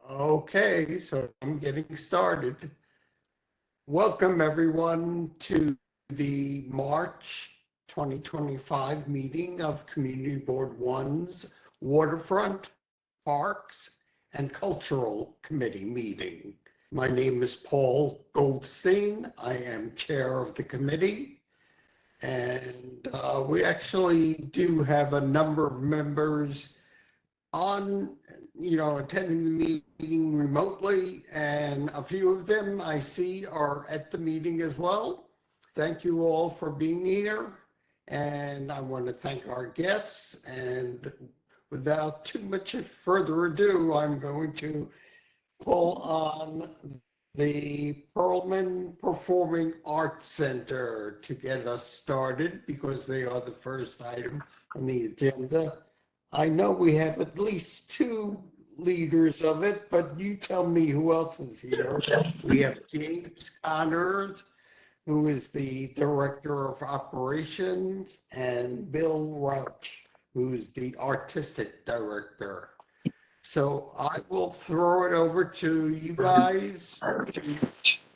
Okay, so I'm getting started. Welcome everyone to the March 2025 meeting of Community Board One's Waterfront, Parks, and Cultural Committee meeting. My name is Paul Goldstein. I am chair of the committee. And we actually do have a number of members on, attending the meeting remotely, and a few of them I see are at the meeting as well. Thank you all for being here, and I want to thank our guests. And without too much further ado, I'm going to call on the Perlman Performing Arts Center to get us started because they are the first item on the agenda. I know we have at least two leaders of it, but you tell me who else is here. We have James Connors, who is the Director of Operations, and Bill Rouch, who's the Artistic Director. So I will throw it over to you guys to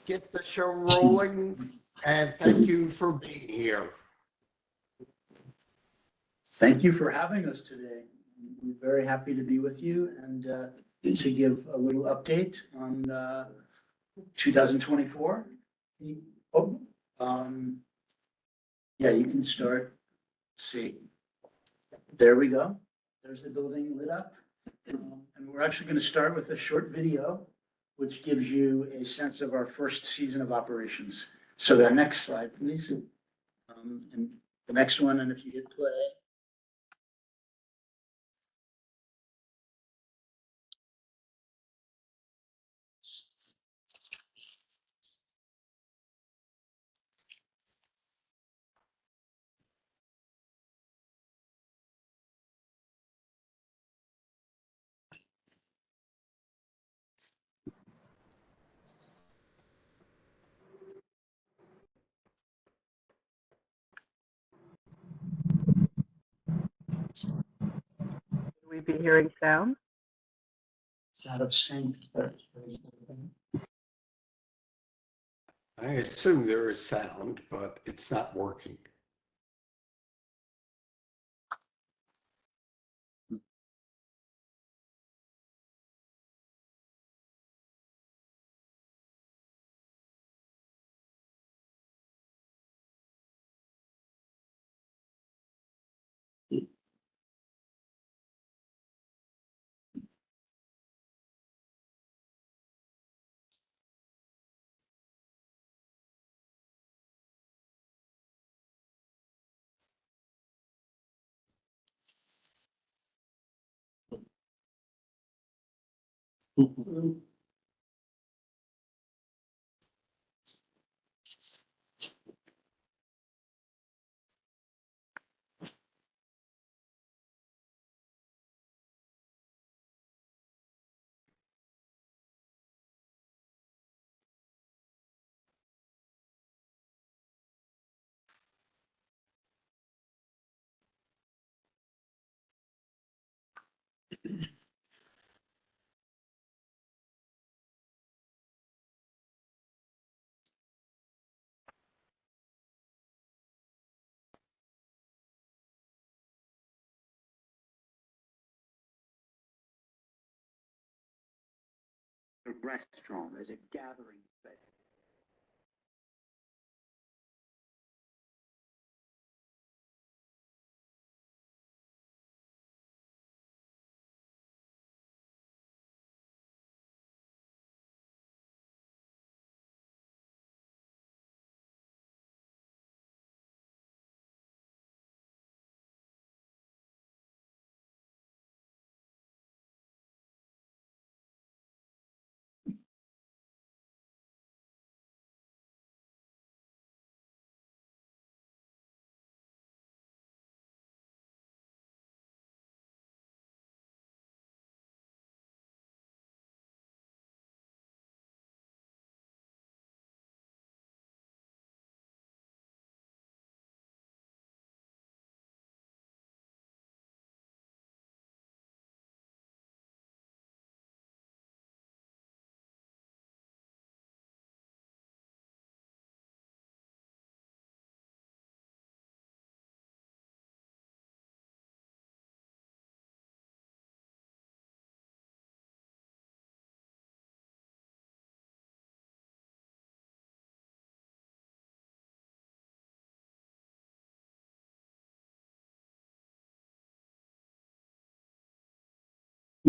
get the show rolling, and thank you for being here. Thank you for having us today. We're very happy to be with you and to give a little update on 2024. Yeah, you can start. Let's see. There we go. There's the building lit up. And we're actually going to start with a short video, which gives you a sense of our first season of operations. So the next slide, please. And the next one, and if you hit play. We be hearing sound? It's out of sync. I assume there is sound, but it's not working. A restaurant as a gathering space.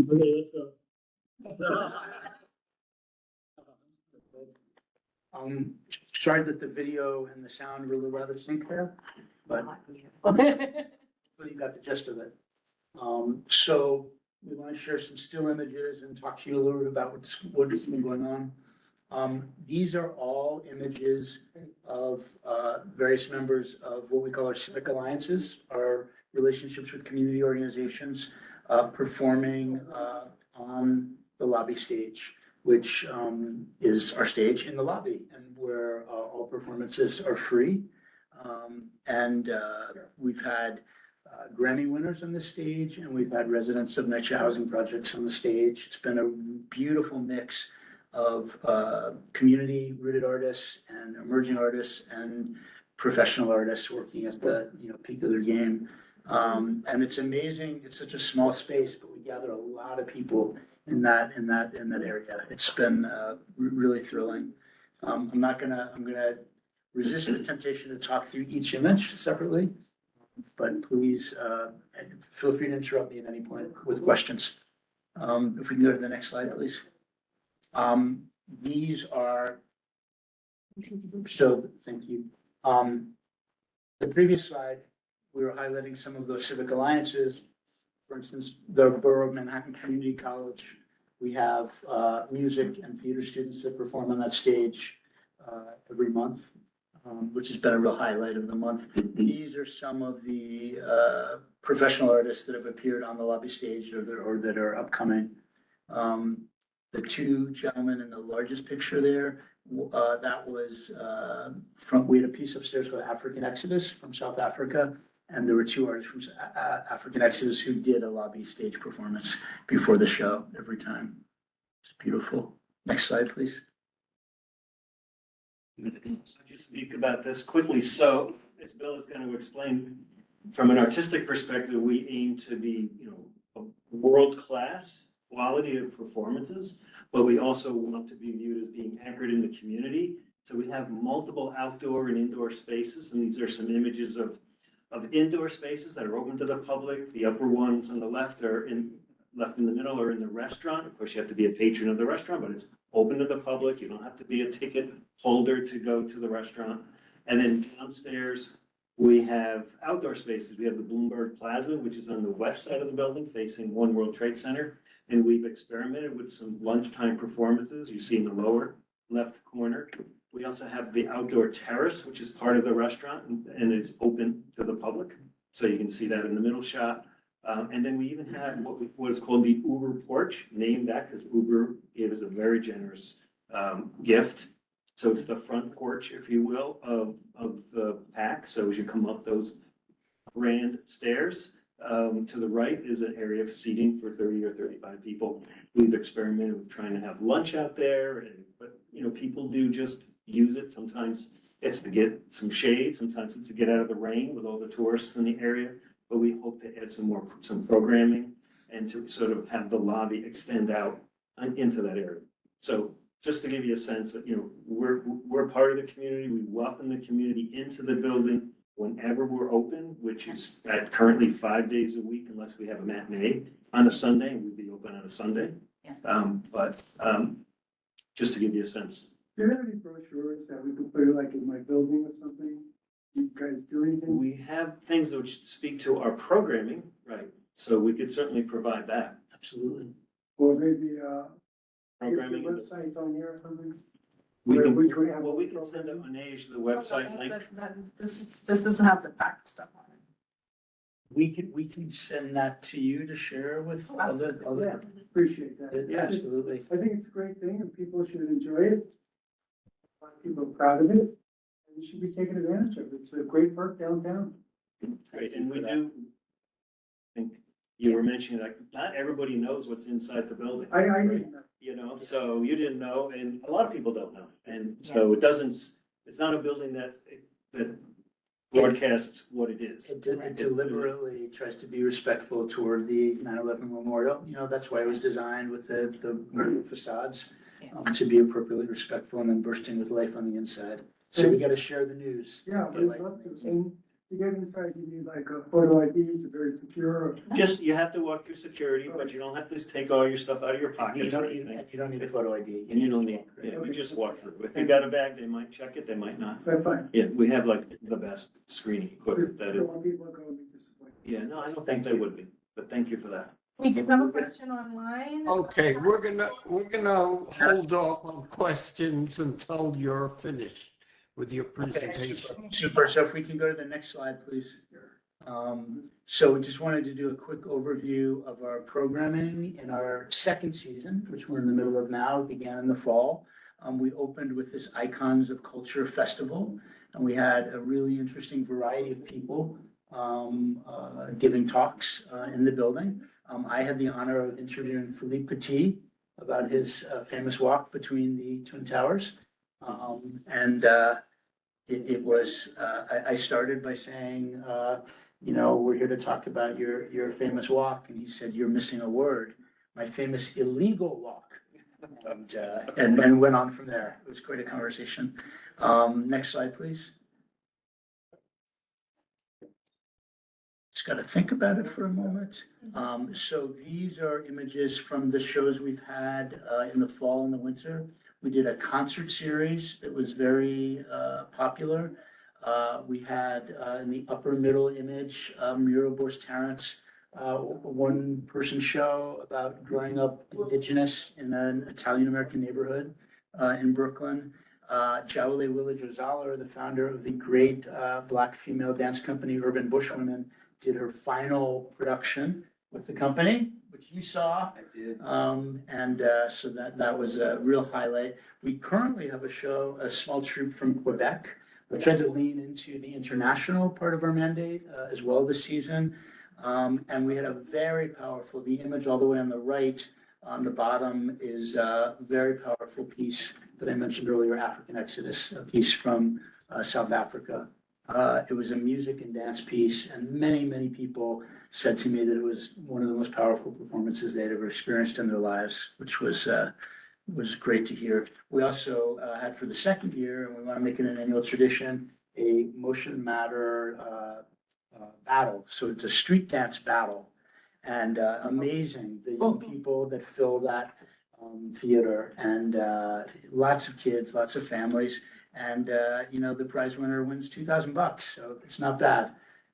Okay, let's go. Sorry that the video and the sound were a little out of sync there, but you got the gist of it. So we want to share some still images and talk to you a little bit about what's been going on. These are all images of various members of what we call our civic alliances, our relationships with community organizations, performing on the lobby stage, which is our stage in the lobby, and where all performances are free. And we've had Grammy winners on the stage, and we've had residents of NYCHA housing projects on the stage. It's been a beautiful mix of community rooted artists and emerging artists and professional artists working at the peak of their game. And it's amazing. It's such a small space, but we gather a lot of people in that area. It's been really thrilling. I'm gonna resist the temptation to talk through each image separately, but please feel free to interrupt me at any point with questions. If we can go to the next slide, please. These are, so thank you. The previous slide, we were highlighting some of those civic alliances. For instance, the Borough of Manhattan Community College. We have music and theater students that perform on that stage every month, which has been a real highlight of the month. These are some of the professional artists that have appeared on the lobby stage or that are upcoming. The two gentlemen in the largest picture there, that was we had a piece upstairs called African Exodus from South Africa. And there were two artists from African Exodus who did a lobby stage performance before the show every time. It's beautiful. Next slide, please. I'll just speak about this quickly. So as Bill is going to explain, from an artistic perspective, we aim to be, a world-class quality of performances, but we also want to be viewed as being anchored in the community. So we have multiple outdoor and indoor spaces, and these are some images of indoor spaces that are open to the public. The upper ones on the left are left in the middle are in the restaurant. Of course, you have to be a patron of the restaurant, but it's open to the public. You don't have to be a ticket holder to go to the restaurant. And then downstairs, we have outdoor spaces. We have the Bloomberg Plaza, which is on the west side of the building facing One World Trade Center. And we've experimented with some lunchtime performances you see in the lower left corner. We also have the outdoor terrace, which is part of the restaurant and it's open to the public. So you can see that in the middle shot. And then we even have what is called the Uber porch, named that because Uber gave us a very generous gift. So it's the front porch, if you will, of the pack. So as you come up those grand stairs, to the right is an area of seating for 30 or 35 people. We've experimented with trying to have lunch out there, but people do just use it. Sometimes it's to get some shade, sometimes it's to get out of the rain with all the tourists in the area. But we hope to add some programming and to sort of have the lobby extend out into that area. So just to give you a sense that we're part of the community. We welcome the community into the building whenever we're open, which is at currently 5 days a week, unless we have a matinee on a Sunday, and we'd be open on a Sunday. Yeah. But just to give you a sense. Do you have any brochures that we could put like in my building or something? You guys do anything? We have things which speak to our programming, right? So we could certainly provide that. Absolutely. Or maybe Programming. websites on here or something? We can, Which we have well, we can send up Manoj the website link. This doesn't have the packed stuff on it. We can send that to you to share with other. Yeah, appreciate that. Yeah, absolutely. I think it's a great thing and people should enjoy it. A lot of people are proud of it and you should be taking advantage of it. It's a great perk downtown. Great, and we do, I think you were mentioning, like, not everybody knows what's inside the building. I mean, So you didn't know, and a lot of people don't know. And so it's not a building that broadcasts what it is. It deliberately tries to be respectful toward the 9/11 memorial. That's why it was designed with the facades to be appropriately respectful and then bursting with life on the inside. So we got to share the news. yeah, we'd love to. And To get inside, you need like a photo ID, it's very secure. Just, you have to walk through security, but you don't have to take all your stuff out of your You pockets or don't need, anything. you don't need a photo ID. And you don't need, yeah, you just walk through. If you got a bag, they might check it, they might not. That's fine. Yeah, we have like the best screening equipment that is, Don't want people to go and be disappointed. yeah, no, I don't think they would be, but thank you for that. We do have a question online. Okay, we're gonna hold off on questions until you're finished with your Okay, presentation. super. So if we can go to the next slide, please. So we just wanted to do a quick overview of our programming in our second season, which we're in the middle of now, began in the fall. We opened with this Icons of Culture Festival, and we had a really interesting variety of people giving talks in the building. I had the honor of interviewing Philippe Petit about his famous walk between the Twin Towers. It was, I started by saying, we're here to talk about your famous walk. And he said, you're missing a word, my famous illegal walk. And went on from there. It was quite a conversation. Next slide, please. Just got to think about it for a moment. So these are images from the shows we've had in the fall and the winter. We did a concert series that was very popular. We had in the upper middle image, Muriel Borst-Tarrant's one-person show about growing up indigenous in an Italian-American neighborhood in Brooklyn. Jawale Willage-Ozala, the founder of the great Black female dance company Urban Bushwomen, did her final production with the company, which you saw. I did. So that was a real highlight. We currently have a small troupe from Quebec. We're trying to lean into the international part of our mandate as well this season. And we had a very powerful, the image all the way on the right, on the bottom is a very powerful piece that I mentioned earlier, African Exodus, a piece from South Africa. It was a music and dance piece, and many, many people said to me that it was one of the most powerful performances they'd ever experienced in their lives, which was great to hear. We also had for the second year, and we want to make it an annual tradition, a Motion Matter battle. So it's a street dance battle, and amazing the young people that fill that theater, and lots of kids, lots of families. And, the prize winner wins $2,000, so it's not bad.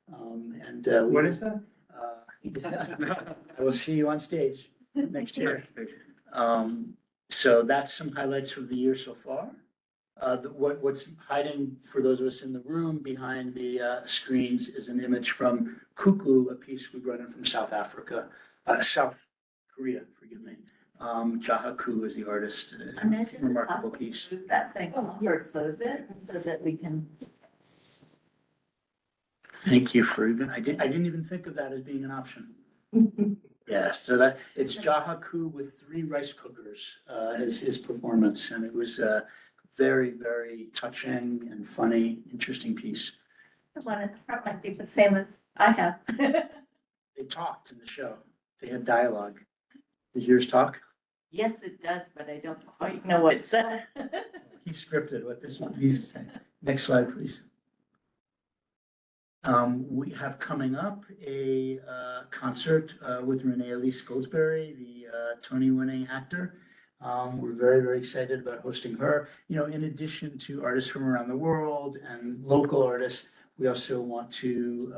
What is that? I will see you on stage next year. So that's some highlights from the year so far. What's hiding for those of us in the room behind the screens is an image from Cuckoo, a piece we brought in from South Korea, forgive me. Jahaku is the artist, remarkable piece. Move that thing or close it so that we can. Thank you for even, I didn't even think of that as being an option. Yes, so it's Jahaku with 3 rice cookers, his performance, and it was very, very touching and funny, interesting piece. The one at the front might be the same as I have. They talked in the show. They had dialogue. Did yours talk? Yes, it does, but I don't quite know what it said. He scripted what this one, he's saying. Next slide, please. We have coming up a concert with Renee Elise Goldsberry, the Tony-winning actor. We're very, very excited about hosting her. In addition to artists from around the world and local artists, we also want to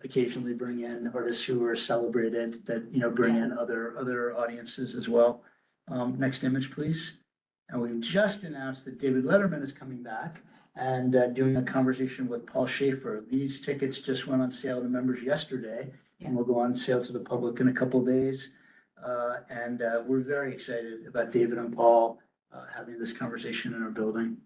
occasionally bring in artists who are celebrated that, bring in other audiences as well. Next image, please. And we've just announced that David Letterman is coming back and doing a conversation with Paul Schaefer. These tickets just went on sale to members yesterday and will go on sale to the public in a couple of days. And we're very excited about David and Paul having this conversation in our building.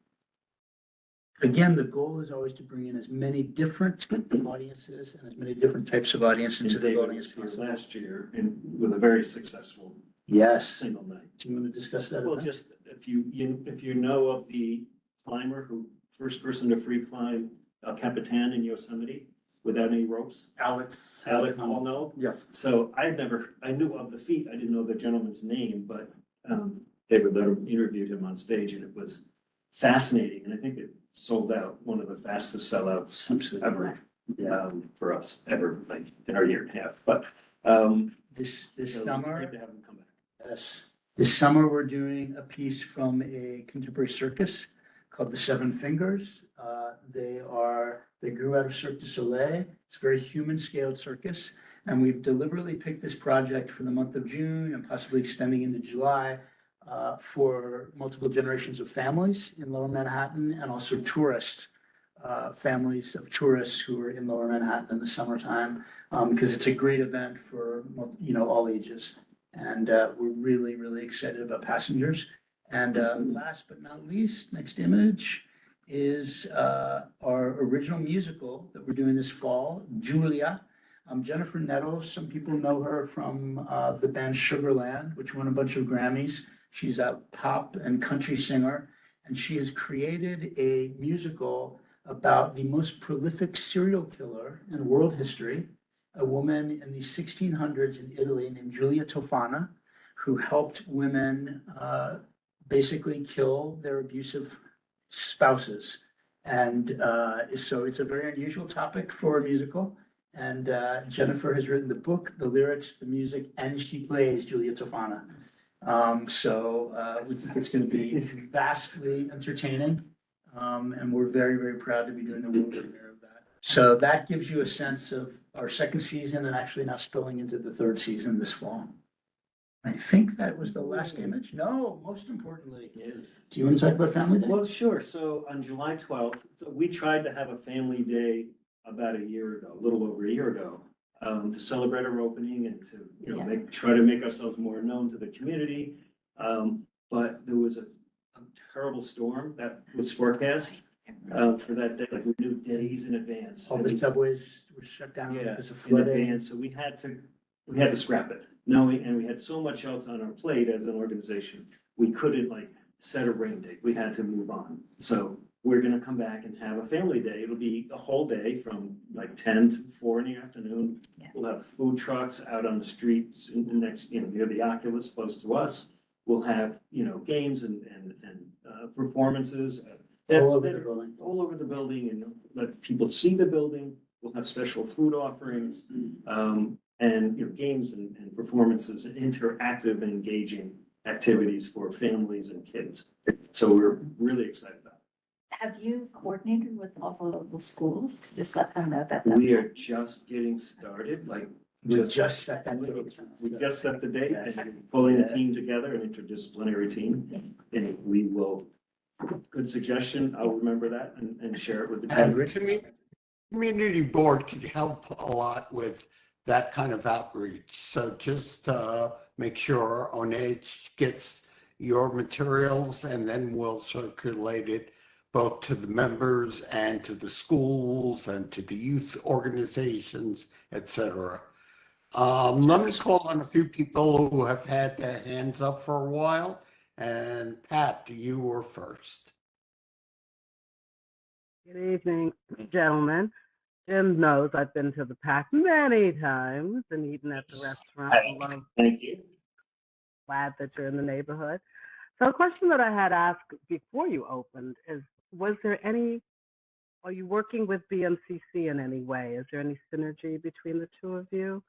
Again, the goal is always to bring in as many different audiences and as many different types of audience into the building as possible. Last year, and with a very successful Yes. single night. Do you want to discuss that? Well, event? just if you know of the climber who first person to free climb El Capitan in Yosemite without any ropes, Alex Hallno. Yes. So I knew of the feat. I didn't know the gentleman's name, but David Letterman interviewed him on stage, and it was fascinating. And I think it sold out, one of the fastest sellouts Absolutely. ever, Yeah. for us, ever, like, in our year and a half, but, This so summer. great to have them come back. Yes. This summer, we're doing a piece from a contemporary circus called The Seven Fingers. They grew out of Cirque du Soleil. It's a very human scaled circus. And we've deliberately picked this project for the month of June and possibly extending into July for multiple generations of families in Lower Manhattan and also families of tourists who are in Lower Manhattan in the summertime, because it's a great event for, all ages. And we're really, really excited about passengers. And last but not least, next image is our original musical that we're doing this fall, Julia. Jennifer Nettles, some people know her from the band Sugarland, which won a bunch of Grammys. She's a pop and country singer, and she has created a musical about the most prolific serial killer in world history, a woman in the 1600s in Italy named Giulia Tofana, who helped women basically kill their abusive spouses. And so it's a very unusual topic for a musical. And Jennifer has written the book, the lyrics, the music, and she plays Giulia Tofana. So we think it's going to be vastly entertaining. And we're very, very proud to be doing the world premiere of that. So that gives you a sense of our second season and actually now spilling into the third season this fall. I think that was the last image. No, most importantly, Yes. do you want to talk about Family Day? Well, sure. So on July 12th, we tried to have a family day about a year ago, a little over a year ago, to celebrate our opening and to, Yeah. try to make ourselves more known to the community. But there was a terrible storm that was forecast for that day, like we knew days in advance. All the subways were shut down Yeah, because of in flooding. advance, so we had to scrap it, knowing, and we had so much else on our plate as an organization, we couldn't like set a rain date, we had to move on. So we're gonna come back and have a family day, it'll be a whole day from like 10 to 4 in the afternoon. Yeah. We'll have food trucks out on the streets in the next, near the Oculus, close to us. We'll have, games and performances. All over the building. All over the building, and let people see the building. We'll have special food offerings, and, games and performances, and interactive and engaging activities for families and kids. So we're really excited about it. Have you coordinated with all the local schools to just let them know that? We are just getting started, We just set that date. we just set the date and we're pulling the team together, an interdisciplinary team. And we will, good suggestion, I'll remember that and share it with the And team. community board could help a lot with that kind of outreach. So just make sure ONH gets your materials and then we'll circulate it both to the members and to the schools and to the youth organizations, etc. Let me call on a few people who have had their hands up for a while. And Pat, you were first. Good evening, gentlemen. Jim knows I've been to the Pack many times and eaten at the restaurant. I'm Thank you. glad that you're in the neighborhood. So a question that I had asked before you opened is, are you working with BMCC in any way? Is there any synergy between the two of you?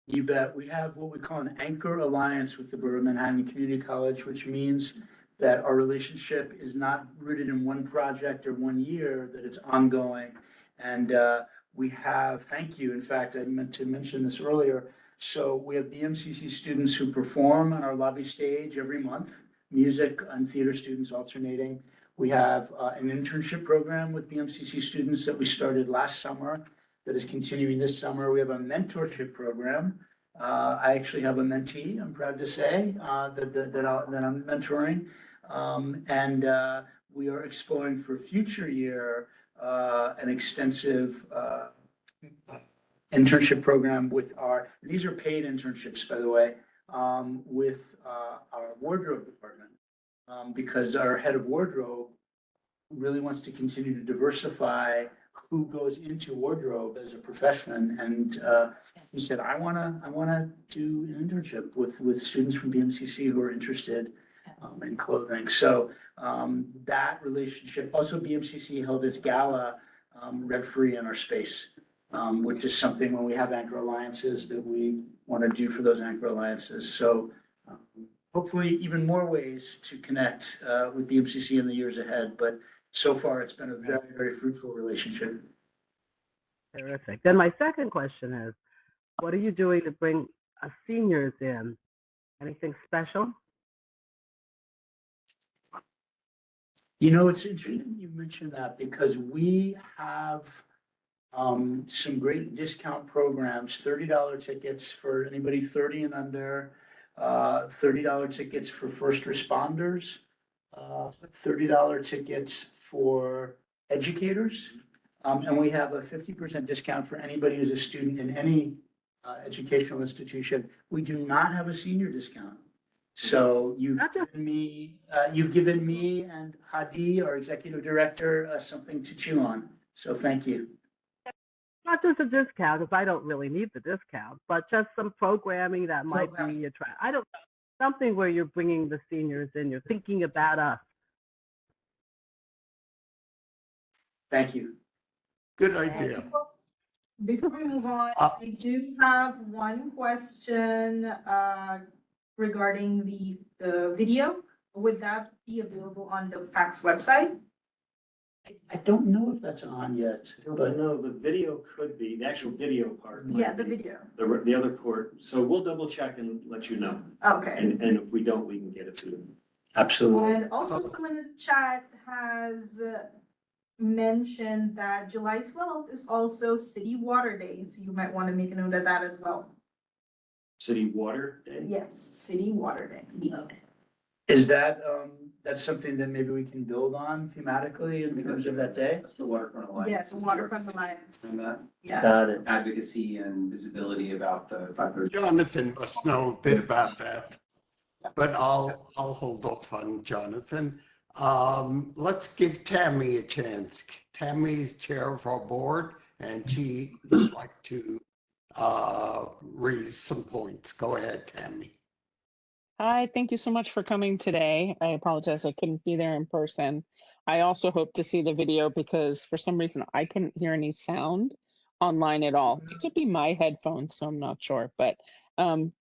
You bet. We have what we call an anchor alliance with the Borough of Manhattan Community College, which means that our relationship is not rooted in one project or 1 year, that it's ongoing. And we have, thank you, in fact, I meant to mention this earlier. So we have BMCC students who perform on our lobby stage every month, music and theater students alternating. We have an internship program with BMCC students that we started last summer that is continuing this summer. We have a mentorship program. I actually have a mentee, I'm proud to say, that I'm mentoring. And we are exploring for future year an extensive internship program with these are paid internships, by the way, with our wardrobe department, because our head of wardrobe really wants to continue to diversify who goes into wardrobe as a profession. And he said, I wanna do an internship with students from BMCC who are interested. and clothing. So that relationship, also BMCC held its gala rent-free in our space, which is something when we have anchor alliances that we want to do for those anchor alliances. So hopefully even more ways to connect with BMCC in the years ahead. But so far, it's been a very, very fruitful relationship. Terrific. Then my second question is, what are you doing to bring seniors in? Anything special? You know, it's interesting you mentioned that because we have some great discount programs, $30 tickets for anybody 30 and under, $30 tickets for first responders, $30 tickets for educators. And we have a 50% discount for anybody who's a student in any educational institution. We do not have a senior discount. So you've given me and Hadi, our executive director, something to chew on. So thank you. Not just a discount, because I don't really need the discount, but just some programming that might be attractive. I don't something where you're bringing the seniors in, you're thinking about us. Thank you. Good idea. Before we move on, I do have one question regarding the video. Would that be available on the PAC's website? I don't know if that's on yet, But but no, the video could be, the actual video part. might Yeah, the be. video. The other port, so we'll double check and let you know. Okay. And if we don't, we can get it to them. absolutely. And also someone in the chat has mentioned that July 12th is also City Water Day, so you might want to make a note of that as well. City Water Day? Yes, City Water Day. Is that, that's something that maybe we can build on thematically in terms of that day? That's the Waterfront Alliance. Yes, Waterfront Alliance. And that Yeah. Got it. advocacy and visibility about the 500. Jonathan must know a bit about that, but I'll hold off on Jonathan. Let's give Tammy a chance. Tammy's chair of our board, and she would like to raise some points. Go ahead, Tammy. Hi, thank you so much for coming today. I apologize I couldn't be there in person. I also hope to see the video because for some reason I couldn't hear any sound online at all. It could be my headphones, so I'm not sure, but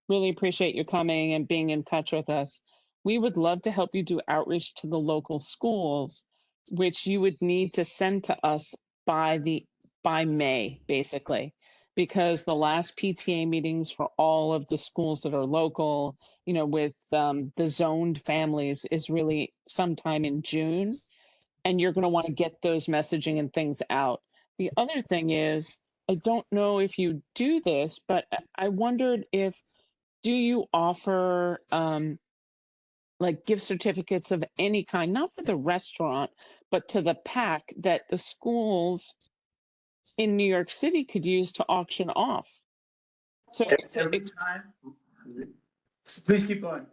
really appreciate you coming and being in touch with us. We would love to help you do outreach to the local schools, which you would need to send to us by May, basically, because the last PTA meetings for all of the schools that are local, you know, with the zoned families is really sometime in June, and you're going to want to get those messaging and things out. The other thing is, I don't know if you do this, but I wondered do you offer like gift certificates of any kind, not for the restaurant, but to the PAC that the schools in New York City could use to auction off? So Every time, please keep going.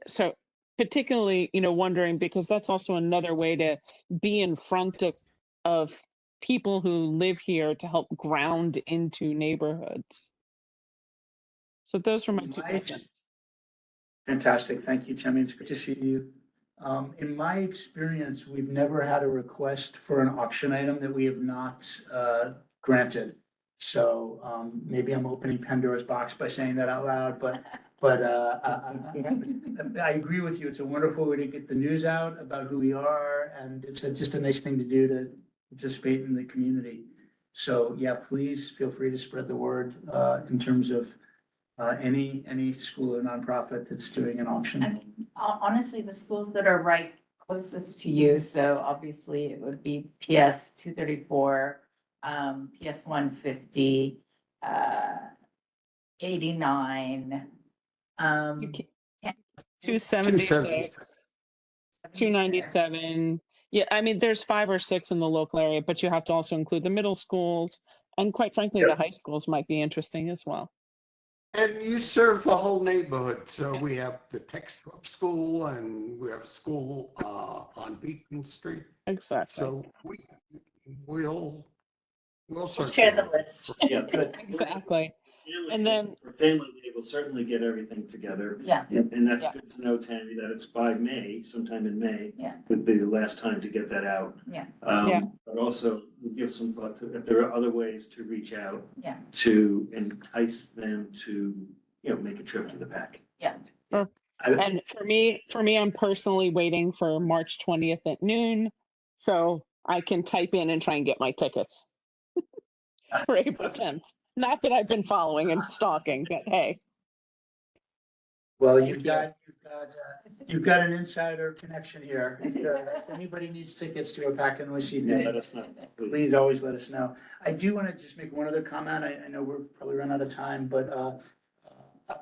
so particularly, you know, wondering because that's also another way to be in front of people who live here to help ground into neighborhoods. So those were my two questions. Fantastic. Thank you, Tammy. It's good to see you. In my experience, we've never had a request for an auction item that we have not granted. So maybe I'm opening Pandora's box by saying that out loud, but I agree with you. It's a wonderful way to get the news out about who we are, and it's just a nice thing to do to participate in the community. So yeah, please feel free to spread the word in terms of any school or nonprofit that's doing an auction. I mean, honestly, the schools that are right closest to you, so obviously it would be PS 234, PS 150, 89, 276, 297. Yeah, I mean, there's 5 or 6 in the local area, but you have to also include the middle schools. And quite frankly, the high schools might be interesting as well. And you serve the whole neighborhood. So we have the tech school and we have a school on Beacon Street. Exactly. So we'll share the list. Yeah, good. Exactly. And then- For Family Day, we'll certainly get everything together. Yeah. And that's Yeah. good to know, Tammy, that it's by May, sometime in May. Yeah. Would be the last time to get that out. Yeah. Yeah. But also, we'll give some thought to if there are other ways to reach out. Yeah. To entice them to, make a trip to the pack. And for me, I'm personally waiting for March 20th at noon, so I can type in and try and get my tickets for April 10th. Not that I've been following and stalking, but hey. Well, Thank you've you. you've got an insider connection here. If anybody needs tickets to a Pack NYC Yeah, day, let us know. please always let us know. I do want to just make one other comment. I know we're probably run out of time, but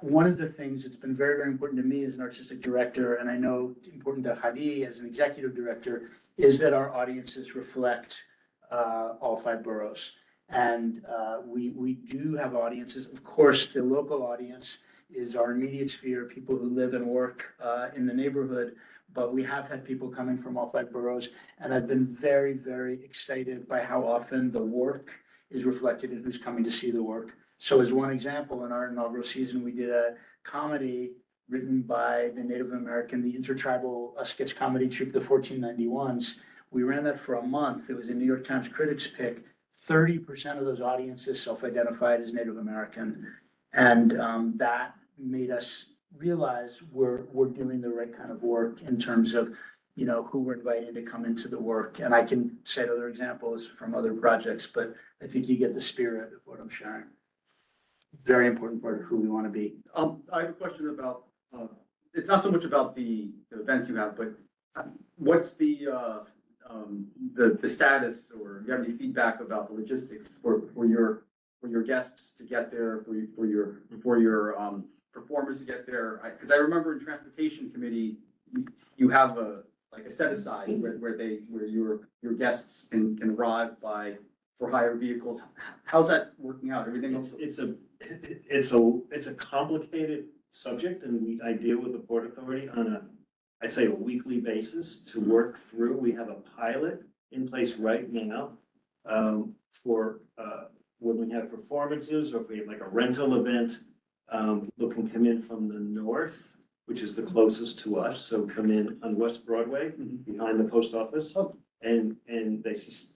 one of the things that's been very, very important to me as an artistic director, and I know important to Hadi as an executive director, is that our audiences reflect all 5 boroughs. And we do have audiences. Of course, the local audience is our immediate sphere, people who live and work in the neighborhood. But we have had people coming from all 5 boroughs, and I've been very, very excited by how often the work is reflected in who's coming to see the work. So as one example, in our inaugural season, we did a comedy written by the Native American, the intertribal sketch comedy troupe, the 1491s. We ran that for a month. It was a New York Times Critics Pick. 30% of those audiences self-identified as Native American. And that made us realize we're doing the right kind of work in terms of, who we're inviting to come into the work. And I can cite other examples from other projects, but I think you get the spirit of what I'm sharing. Very important part of who we want to be. I have a question about, it's not so much about the events you have, but what's the status, or you have any feedback about the logistics for your guests to get there, for your performers to get there? Because I remember in transportation committee, you have a set aside where your guests can arrive for hire vehicles. How's that working out? Everything else? It's a complicated subject, and I deal with the Port Authority on I'd say a weekly basis to work through. We have a pilot in place right now for when we have performances, or if we have like a rental event. People can come in from the north, which is the closest to us. So come in on West Broadway, behind the post office. And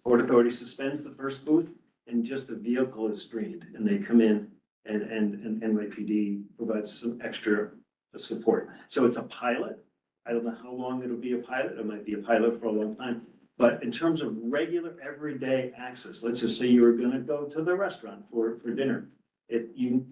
Port Authority suspends the first booth, and just a vehicle is screened, and they come in, and NYPD provides some extra support. So it's a pilot. I don't know how long it'll be a pilot. It might be a pilot for a long time. But in terms of regular everyday access, let's just say you were going to go to the restaurant for dinner. You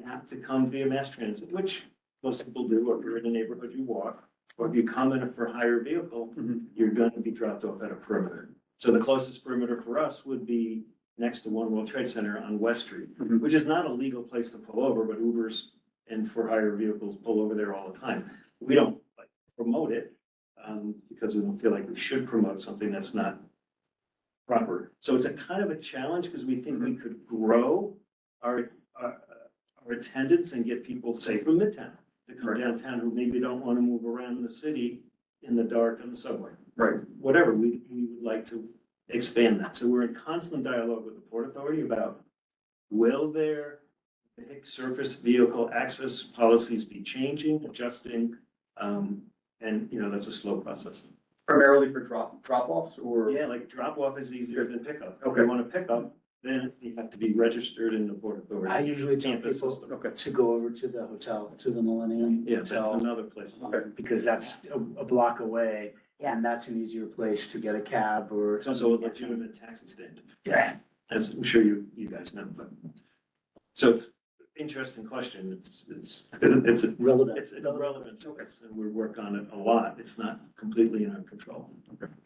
have to come via mass transit, which most people do, or if you're in a neighborhood, you walk. Or if you come in a for hire vehicle, you're going to be dropped off at a perimeter. So the closest perimeter for us would be next to One World Trade Center on West Street, which is not a legal place to pull over, but Ubers and for hire vehicles pull over there all the time. We don't promote it because we don't feel like we should promote something that's not proper. So it's a kind of a challenge, because we think we could grow our attendance and get people, say, from Midtown to come downtown, who maybe don't want to move around the city in the dark on the subway. Right. Whatever, we would like to expand that. So we're in constant dialogue with the Port Authority about, will their surface vehicle access policies be changing, adjusting? And that's a slow process. Primarily for drop-offs, or? Yeah, like drop-off is easier than pickup. If Okay. you want to pick up, then you have to be registered in the Port Authority. I usually tell campus people system. to go over to the hotel, to the Millennium Yeah, that's Hotel, another place. because that's a block away. Yeah. And that's an easier place to get a cab or. It's also a legitimate taxi stand, Yeah. as I'm sure you guys know, but. So it's interesting question. It's Relevant. it's relevant to us, and we work on it a lot. It's not completely in our control.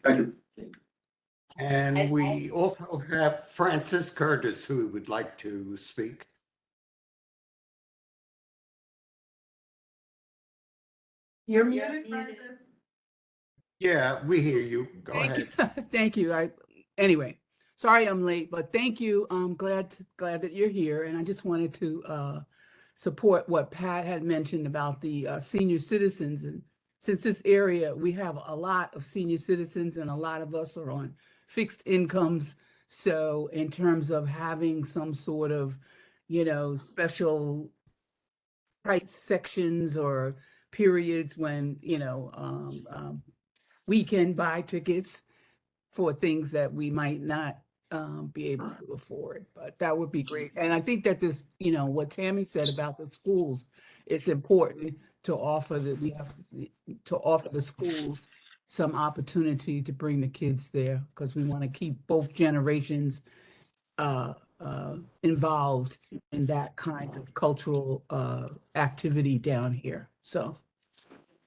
Thank you. And we also have Francis Curtis, who would like to speak. You're muted, Francis. Yeah, we hear you. Go Thank ahead. you. Thank you. Anyway, sorry I'm late, but thank you. I'm glad that you're here. And I just wanted to support what Pat had mentioned about the senior citizens. And since this area, we have a lot of senior citizens, and a lot of us are on fixed incomes. So in terms of having some sort of special price sections or periods when, we can buy tickets for things that we might not be able to afford, but that would be great. And I think that this, what Tammy said about the schools, it's important to offer that we have to offer the schools some opportunity to bring the kids there because we want to keep both generations involved in that kind of cultural activity down here. So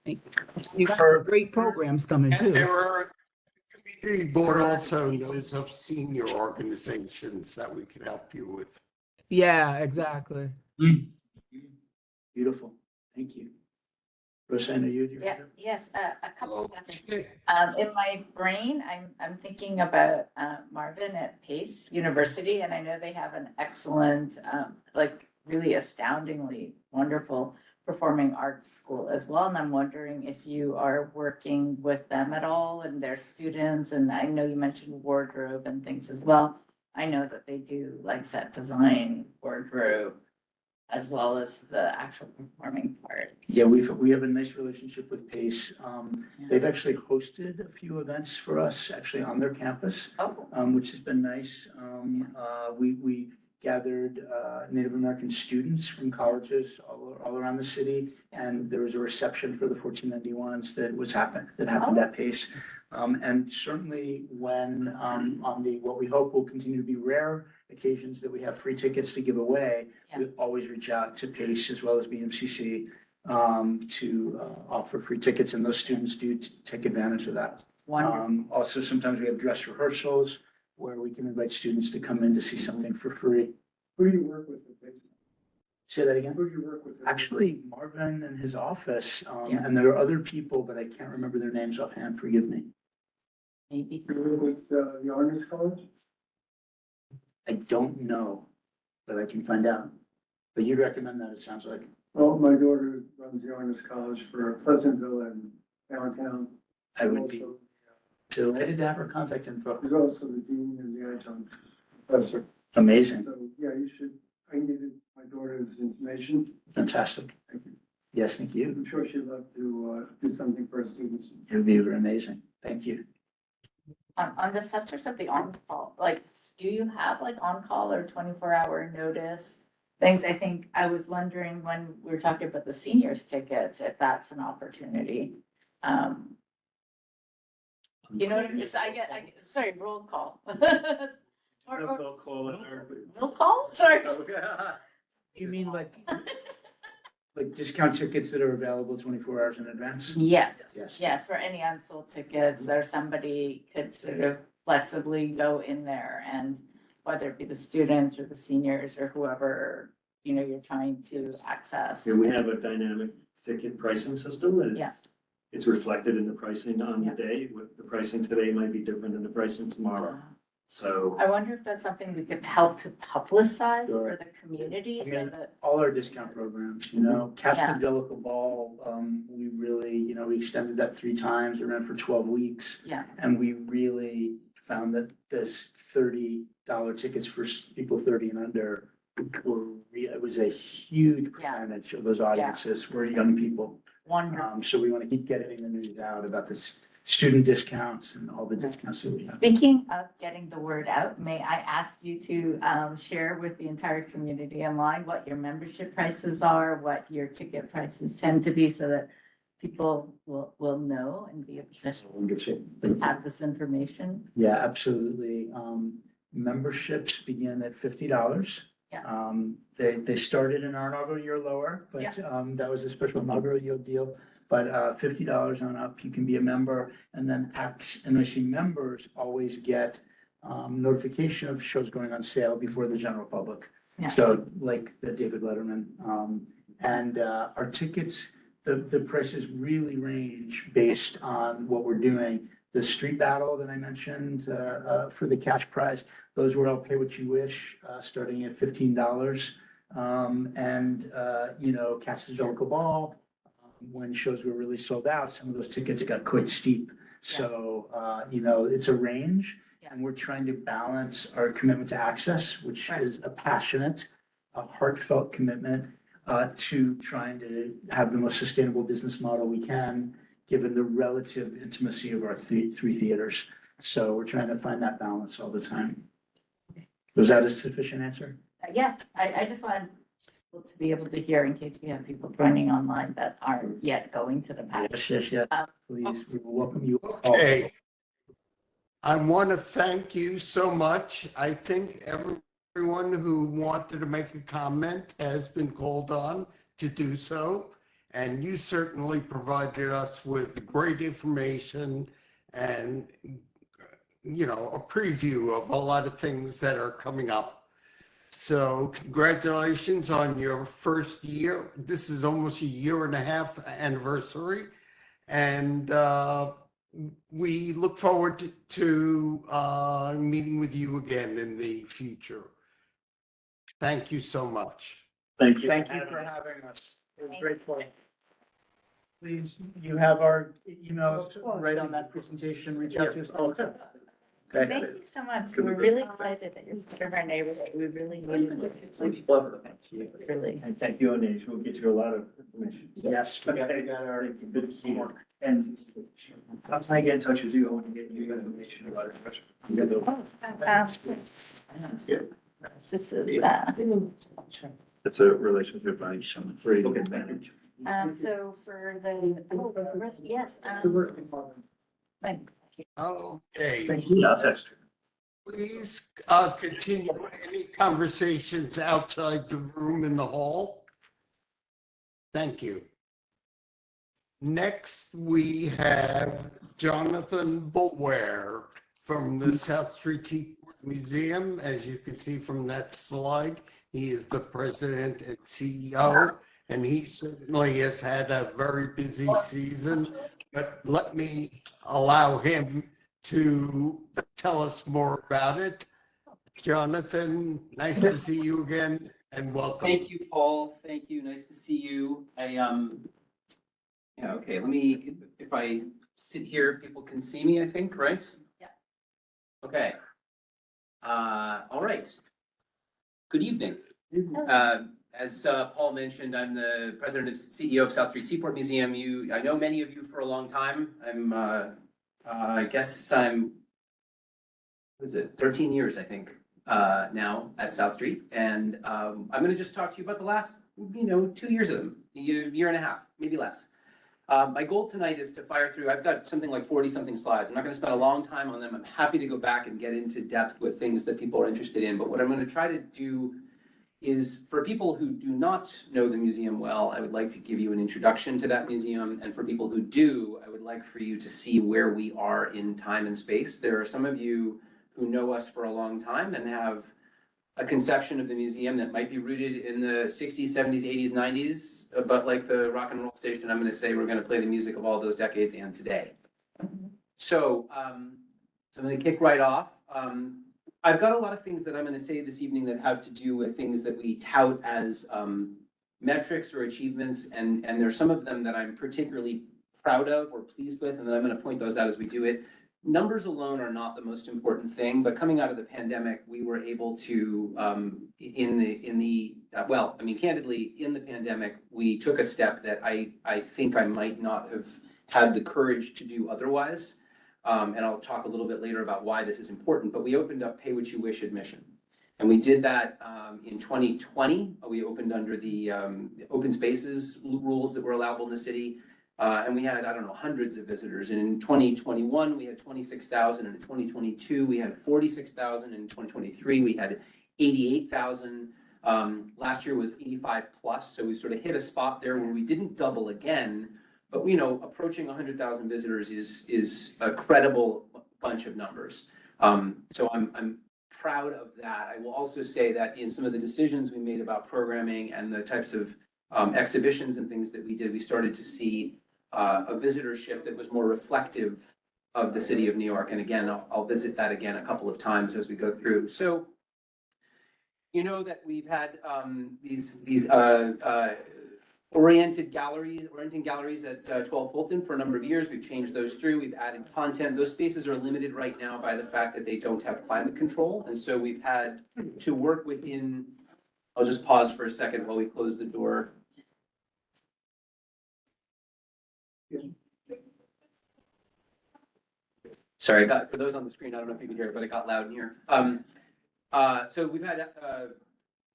thank you. You got some great programs coming And too. there are, the community board also knows of senior organizations that we can help you with. Yeah, exactly. Beautiful. Thank you. Rosanna, you? Yeah, yes, a couple of questions. Okay. In my brain, I'm thinking about Marvin at Pace University, and I know they have an excellent, like really astoundingly wonderful performing arts school as well. And I'm wondering if you are working with them at all and their students. And I know you mentioned wardrobe and things as well. I know that they do like set design, wardrobe, as well as the actual performing part. Yeah, we have a nice relationship with Pace. They've actually hosted a few events for us, actually on their campus, which has been nice. We gathered Native American students from colleges all around the city, and there was a reception for the 1491s that happened at Pace. And certainly when on the what we hope will continue to be rare occasions that we have free tickets to give away, we always reach out to Pace as well as BMCC to offer free tickets, and those students do take advantage of that. Also, sometimes we have dress rehearsals where we can invite students to come in to see something for free. Who do you work with? Say that again? Who do you work with? Actually, Marvin and his office, and there are other people, but I can't remember their names offhand, forgive me. Maybe. You work with the Honors College? I don't know, but I can find out. But you'd recommend that, it sounds like. Well, my daughter runs the Honors College for Pleasantville and downtown. I would be delighted to have her contact info. She's also the dean and the adjunct professor. Amazing, So, yeah, you should, I can give you my daughter's information. fantastic. Thank you. Yes, thank you. I'm sure she'd love to do something for her students. It would be amazing. Thank you. On the subject of the on-call, like, do you have like on-call or 24-hour notice things? I think I was wondering when we were talking about the seniors tickets, if that's an opportunity. You know what I mean? So I get, sorry, roll call. They'll call it our- Roll call? Sorry. You mean like discount tickets that are available 24 hours in advance? Yes, for any unsold tickets, or somebody could sort of flexibly go in there, and whether it be the students or the seniors or whoever, you're trying to access. And we have a dynamic ticket pricing system, and it's reflected in the pricing on the day. What the pricing today might be different than the pricing tomorrow. So I wonder if that's something we could help to publicize for the community, so that. All our discount programs, Castagelica Ball, we really, we extended that 3 times, we ran for 12 weeks. Yeah. And we really found that this $30 tickets for people 30 and under it was a huge percentage of those audiences were young people. Wonderful. So we want to keep getting the news out about this student discounts and all the discounts that we have. Speaking of getting the word out, may I ask you to share with the entire community online what your membership prices are, what your ticket prices tend to be, so that people will know and be able to have this information? Yeah, absolutely. Memberships begin at $50. They started in our inaugural year lower, but that was a special inaugural year deal. But $50 on up, you can be a member, and then PAX NYC members always get notification of shows going on sale before the general public. So like the David Letterman, and our tickets, the prices really range based on what we're doing. The street battle that I mentioned for the cash prize, those were all pay what you wish, starting at $15. Castagelica Ball, when shows were really sold out, some of those tickets got quite steep. So, it's a range, and we're trying to balance our commitment to access, which is a passionate a heartfelt commitment to trying to have the most sustainable business model we can, given the relative intimacy of our three theaters. So we're trying to find that balance all the time. Was that a sufficient answer? Yes, I just wanted people to be able to hear in case we have people joining online that aren't yet going to the package. Yes. Please, we will welcome you all. Okay. I want to thank you so much. I think everyone who wanted to make a comment has been called on to do so. And you certainly provided us with great information and, you know, a preview of a lot of things that are coming up. So congratulations on your first year. This is almost a 1.5 year anniversary. And we look forward to meeting with you again in the future. Thank you so much. Thank you. Thank you for having us. It was great fun. Please, you have our emails right on that presentation. Reach out to us all the time. Okay. Thank you so much. We're really excited that you're part of our neighborhood. We really needed this. Clever. Really. And thank you, Anish. We'll get you a lot of information. Yes. We got our, good to see you. And once I get in touch with you, I want to get you information about it. This is, It's a relationship I really look advantage. so for the rest, yes. Thank you. Okay, Thank you. I'll text you. please continue any conversations outside the room in the hall. Thank you. Next, we have Jonathan Boulware from the South Street Seaport Museum. As you can see from that slide, he is the president and CEO, and he certainly has had a very busy season. But let me allow him to tell us more about it. Jonathan, nice to see you again and welcome. Thank you, Paul. Thank you. Nice to see you. Yeah, okay, if I sit here, people can see me, I think, right? Yeah. Okay. All right. Good evening. As Paul mentioned, I'm the president and CEO of South Street Seaport Museum. I know many of you for a long time. I guess I'm, what is it, 13 years, I think, now at South Street. And I'm going to just talk to you about the last, 2 years of them, a year and a half, maybe less. My goal tonight is to fire through, I've got something like 40-something slides. I'm not going to spend a long time on them. I'm happy to go back and get into depth with things that people are interested in. But what I'm going to try to do is, for people who do not know the museum well, I would like to give you an introduction to that museum. And for people who do, I would like for you to see where we are in time and space. There are some of you who know us for a long time and have a conception of the museum that might be rooted in the 60s, 70s, 80s, 90s, but like the rock and roll station, I'm going to say we're going to play the music of all those decades and today. So I'm going to kick right off. I've got a lot of things that I'm going to say this evening that have to do with things that we tout as metrics or achievements, and there's some of them that I'm particularly proud of or pleased with, and then I'm going to point those out as we do it. Numbers alone are not the most important thing, but coming out of the pandemic, we were able to, candidly, in the pandemic, we took a step that I think I might not have had the courage to do otherwise. And I'll talk a little bit later about why this is important, but we opened up pay what you wish admission. And we did that in 2020. We opened under the open spaces rules that were allowable in the city. And we had, hundreds of visitors. And in 2021, we had 26,000. And in 2022, we had 46,000. In 2023, we had 88,000. Last year was 85 plus. So we sort of hit a spot there where we didn't double again. But, approaching 100,000 visitors is a credible bunch of numbers. So I'm proud of that. I will also say that in some of the decisions we made about programming and the types of exhibitions and things that we did, we started to see a visitorship that was more reflective of the city of New York. And again, I'll visit that again a couple of times as we go through. So, that we've had these orienting galleries at 12 Fulton for a number of years. We've changed those through. We've added content. Those spaces are limited right now by the fact that they don't have climate control. And so we've had to work within I'll just pause for a second while we close the door. Sorry, for those on the screen, I don't know if you can hear it, but it got loud in here. So we've had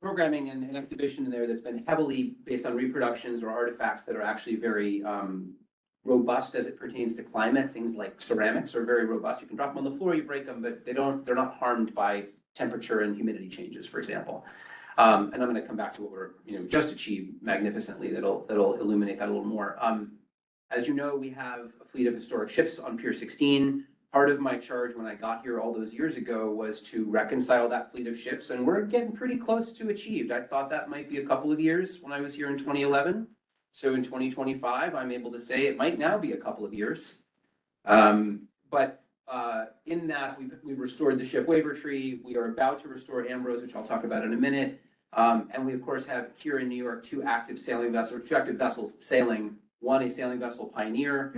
programming and an exhibition in there that's been heavily based on reproductions or artifacts that are actually very robust as it pertains to climate. Things like ceramics are very robust. You can drop them on the floor, you break them, but they're not harmed by temperature and humidity changes, for example. And I'm going to come back to what we're just achieved magnificently that'll illuminate that a little more. As you know, we have a fleet of historic ships on Pier 16. Part of my charge when I got here all those years ago was to reconcile that fleet of ships, and we're getting pretty close to achieved. I thought that might be a couple of years when I was here in 2011. So in 2025, I'm able to say it might now be a couple of years. But in that, we've restored the ship Wavertree. We are about to restore Ambrose, which I'll talk about in a minute. And we, of course, have here in New York two active vessels sailing. One, a sailing vessel Pioneer,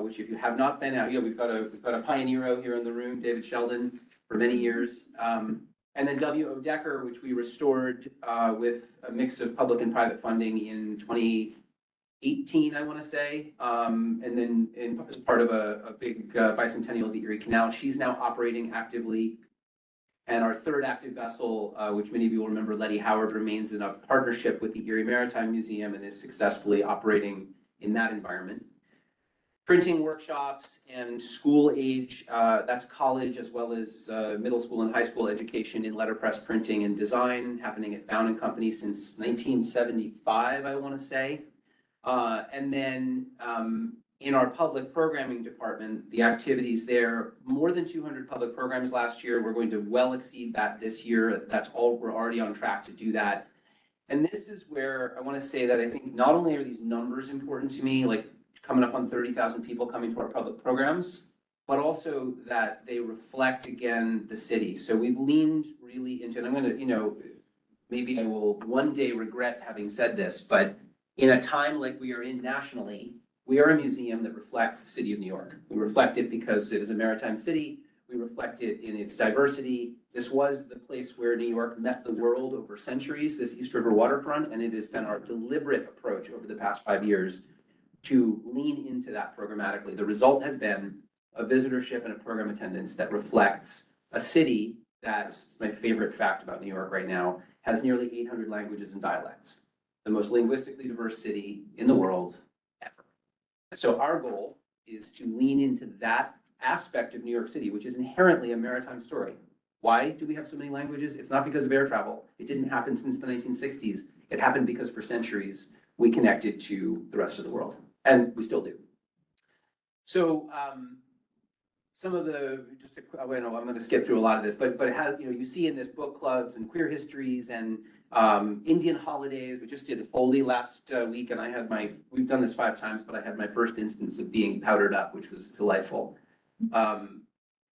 which if you have not been out, we've got a Pioneero here in the room, David Sheldon, for many years. And then W.O. Decker, which we restored with a mix of public and private funding in 2018, I want to say. And then as part of a big bicentennial of the Erie Canal, she's now operating actively. And our third active vessel, which many of you will remember, Letty Howard, remains in a partnership with the Erie Maritime Museum and is successfully operating in that environment. Printing workshops and school age, that's college as well as middle school and high school education in letterpress printing and design, happening at Bound & Company since 1975, I want to say. And then in our public programming department, the activities there, more than 200 public programs last year. We're going to well exceed that this year. We're already on track to do that. And this is where I want to say that I think not only are these numbers important to me, like coming up on 30,000 people coming to our public programs, but also that they reflect, again, the city. So we've leaned really into, and I'm going to, maybe I will one day regret having said this, but in a time like we are in nationally, we are a museum that reflects the city of New York. We reflect it because it is a maritime city. We reflect it in its diversity. This was the place where New York met the world over centuries, this East River waterfront, and it has been our deliberate approach over the past 5 years to lean into that programmatically. The result has been a visitorship and a program attendance that reflects a city that, it's my favorite fact about New York right now, has nearly 800 languages and dialects. The most linguistically diverse city in the world ever. And so our goal is to lean into that aspect of New York City, which is inherently a maritime story. Why do we have so many languages? It's not because of air travel. It didn't happen since the 1960s. It happened because for centuries, we connected to the rest of the world, and we still do. So some of the, I'm going to skip through a lot of this, but it has, you see in this book clubs and queer histories and Indian holidays. We just did Holi last week, and we've done this 5 times, but I had my first instance of being powdered up, which was delightful.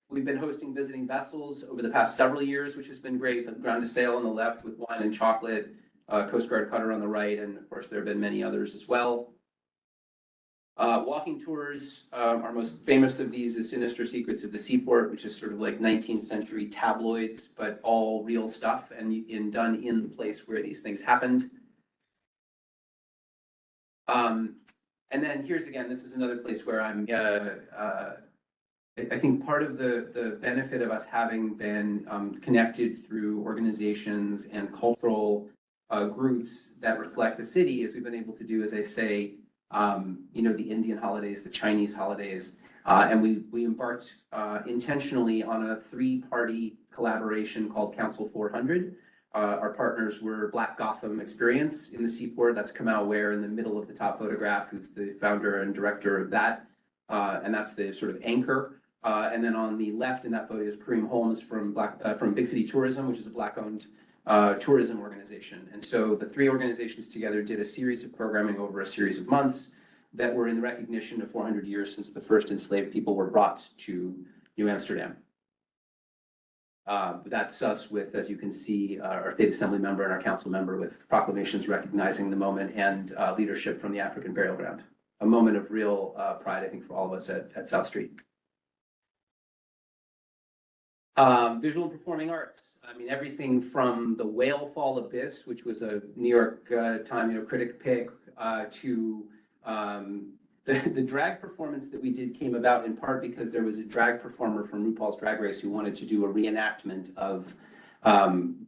We've been hosting visiting vessels over the past several years, which has been great. The Ground to Sail on the left with wine and chocolate, Coast Guard cutter on the right, and of course there have been many others as well. Walking tours, our most famous of these is Sinister Secrets of the Seaport, which is sort of like 19th century tabloids, but all real stuff and done in the place where these things happened. And then here's again, this is another place where I think part of the benefit of us having been connected through organizations and cultural groups that reflect the city is we've been able to do, as I say, the Indian holidays, the Chinese holidays, and we embarked intentionally on a 3-party collaboration called Council 400. Our partners were Black Gotham Experience in the Seaport. That's Kamau Ware in the middle of the top photograph, who's the founder and director of that, and that's the sort of anchor. And then on the left in that photo is Kareem Holmes from Big City Tourism, which is a Black-owned tourism organization. And so the 3 organizations together did a series of programming over a series of months that were in recognition of 400 years since the first enslaved people were brought to New Amsterdam. That's us with, as you can see, our State Assembly member and our council member with proclamations recognizing the moment and leadership from the African Burial Ground. A moment of real pride, I think, for all of us at South Street. Visual and performing arts. I mean, everything from the Whale Fall Abyss, which was a New York Times critic pick, to the drag performance that we did came about in part because there was a drag performer from RuPaul's Drag Race who wanted to do a reenactment of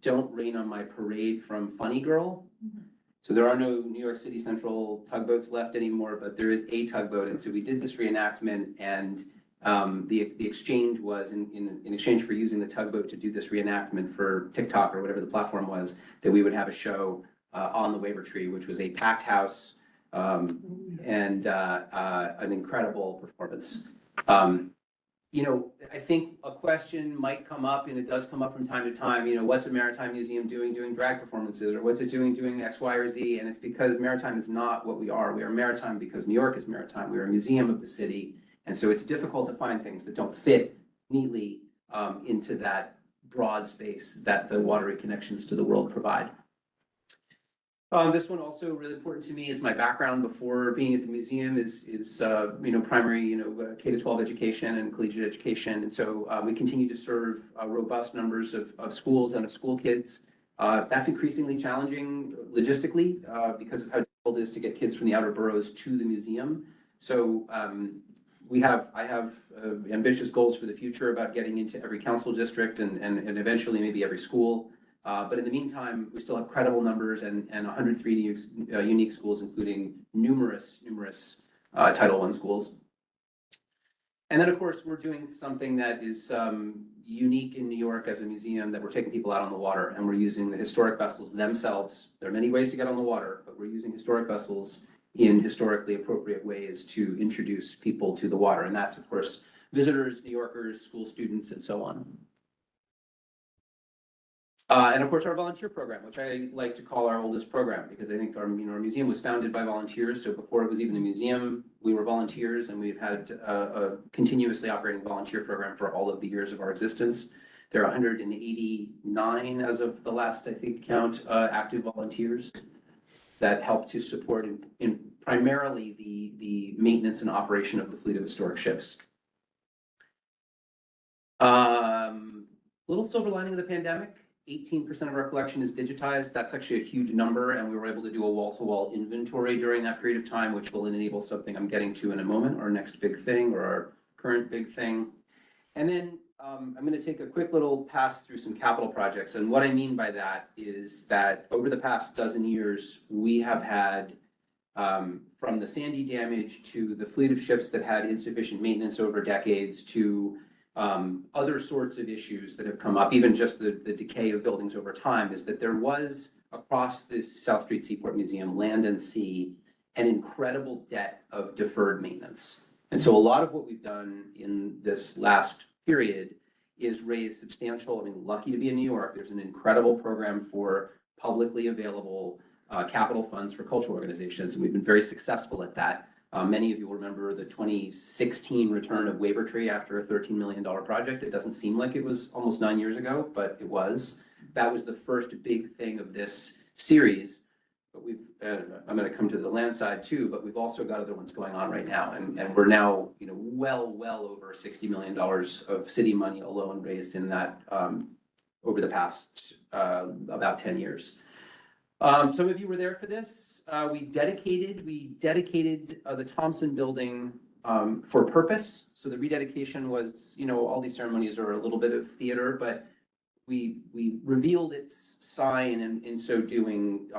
Don't Rain on My Parade from Funny Girl. So there are no New York City Central tugboats left anymore, but there is a tugboat. And so we did this reenactment, and the exchange was in exchange for using the tugboat to do this reenactment for TikTok or whatever the platform was, that we would have a show on the waiver tree, which was a packed house and an incredible performance. I think a question might come up, and it does come up from time to time, what's a Maritime Museum doing drag performances, or what's it doing X, Y, or Z? And it's because Maritime is not what we are. We are Maritime because New York is Maritime. We are a museum of the city. And so it's difficult to find things that don't fit neatly into that broad space that the watery connections to the world provide. This one also really important to me is my background before being at the museum is primary, K-12 education and collegiate education. And so we continue to serve robust numbers of schools and of school kids. That's increasingly challenging logistically because of how difficult it is to get kids from the outer boroughs to the museum. So I have ambitious goals for the future about getting into every council district and eventually maybe every school. But in the meantime, we still have credible numbers and 103 unique schools, including numerous Title I schools. And then, of course, we're doing something that is unique in New York as a museum, that we're taking people out on the water, and we're using the historic vessels themselves. There are many ways to get on the water, but we're using historic vessels in historically appropriate ways to introduce people to the water. And that's, of course, visitors, New Yorkers, school students, and so on. And of course, our volunteer program, which I like to call our oldest program, because I think our museum was founded by volunteers. So before it was even a museum, we were volunteers, and we've had a continuously operating volunteer program for all of the years of our existence. There are 189 as of the last, I think, count, active volunteers that help to support in primarily the maintenance and operation of the fleet of historic ships. Little silver lining of the pandemic. 18% of our collection is digitized. That's actually a huge number, and we were able to do a wall-to-wall inventory during that period of time, which will enable something I'm getting to in a moment, our next big thing, or our current big thing. And then I'm going to take a quick little pass through some capital projects. And what I mean by that is that over the past dozen years, we have had, from the Sandy damage to the fleet of ships that had insufficient maintenance over decades to other sorts of issues that have come up, even just the decay of buildings over time, is that there was across the South Street Seaport Museum, land and sea, an incredible debt of deferred maintenance. And so a lot of what we've done in this last period is raise substantial, lucky to be in New York, there's an incredible program for publicly available capital funds for cultural organizations. And we've been very successful at that. Many of you will remember the 2016 return of Waiver Tree after a $13 million project. It doesn't seem like it was almost 9 years ago, but it was. That was the first big thing of this series. But I'm going to come to the land side too, but we've also got other ones going on right now. And we're now, well over $60 million of city money alone raised in that over the past about 10 years. Some of you were there for this. We dedicated the Thompson building for purpose. So the rededication was, all these ceremonies are a little bit of theater, but we revealed its sign, and in so doing,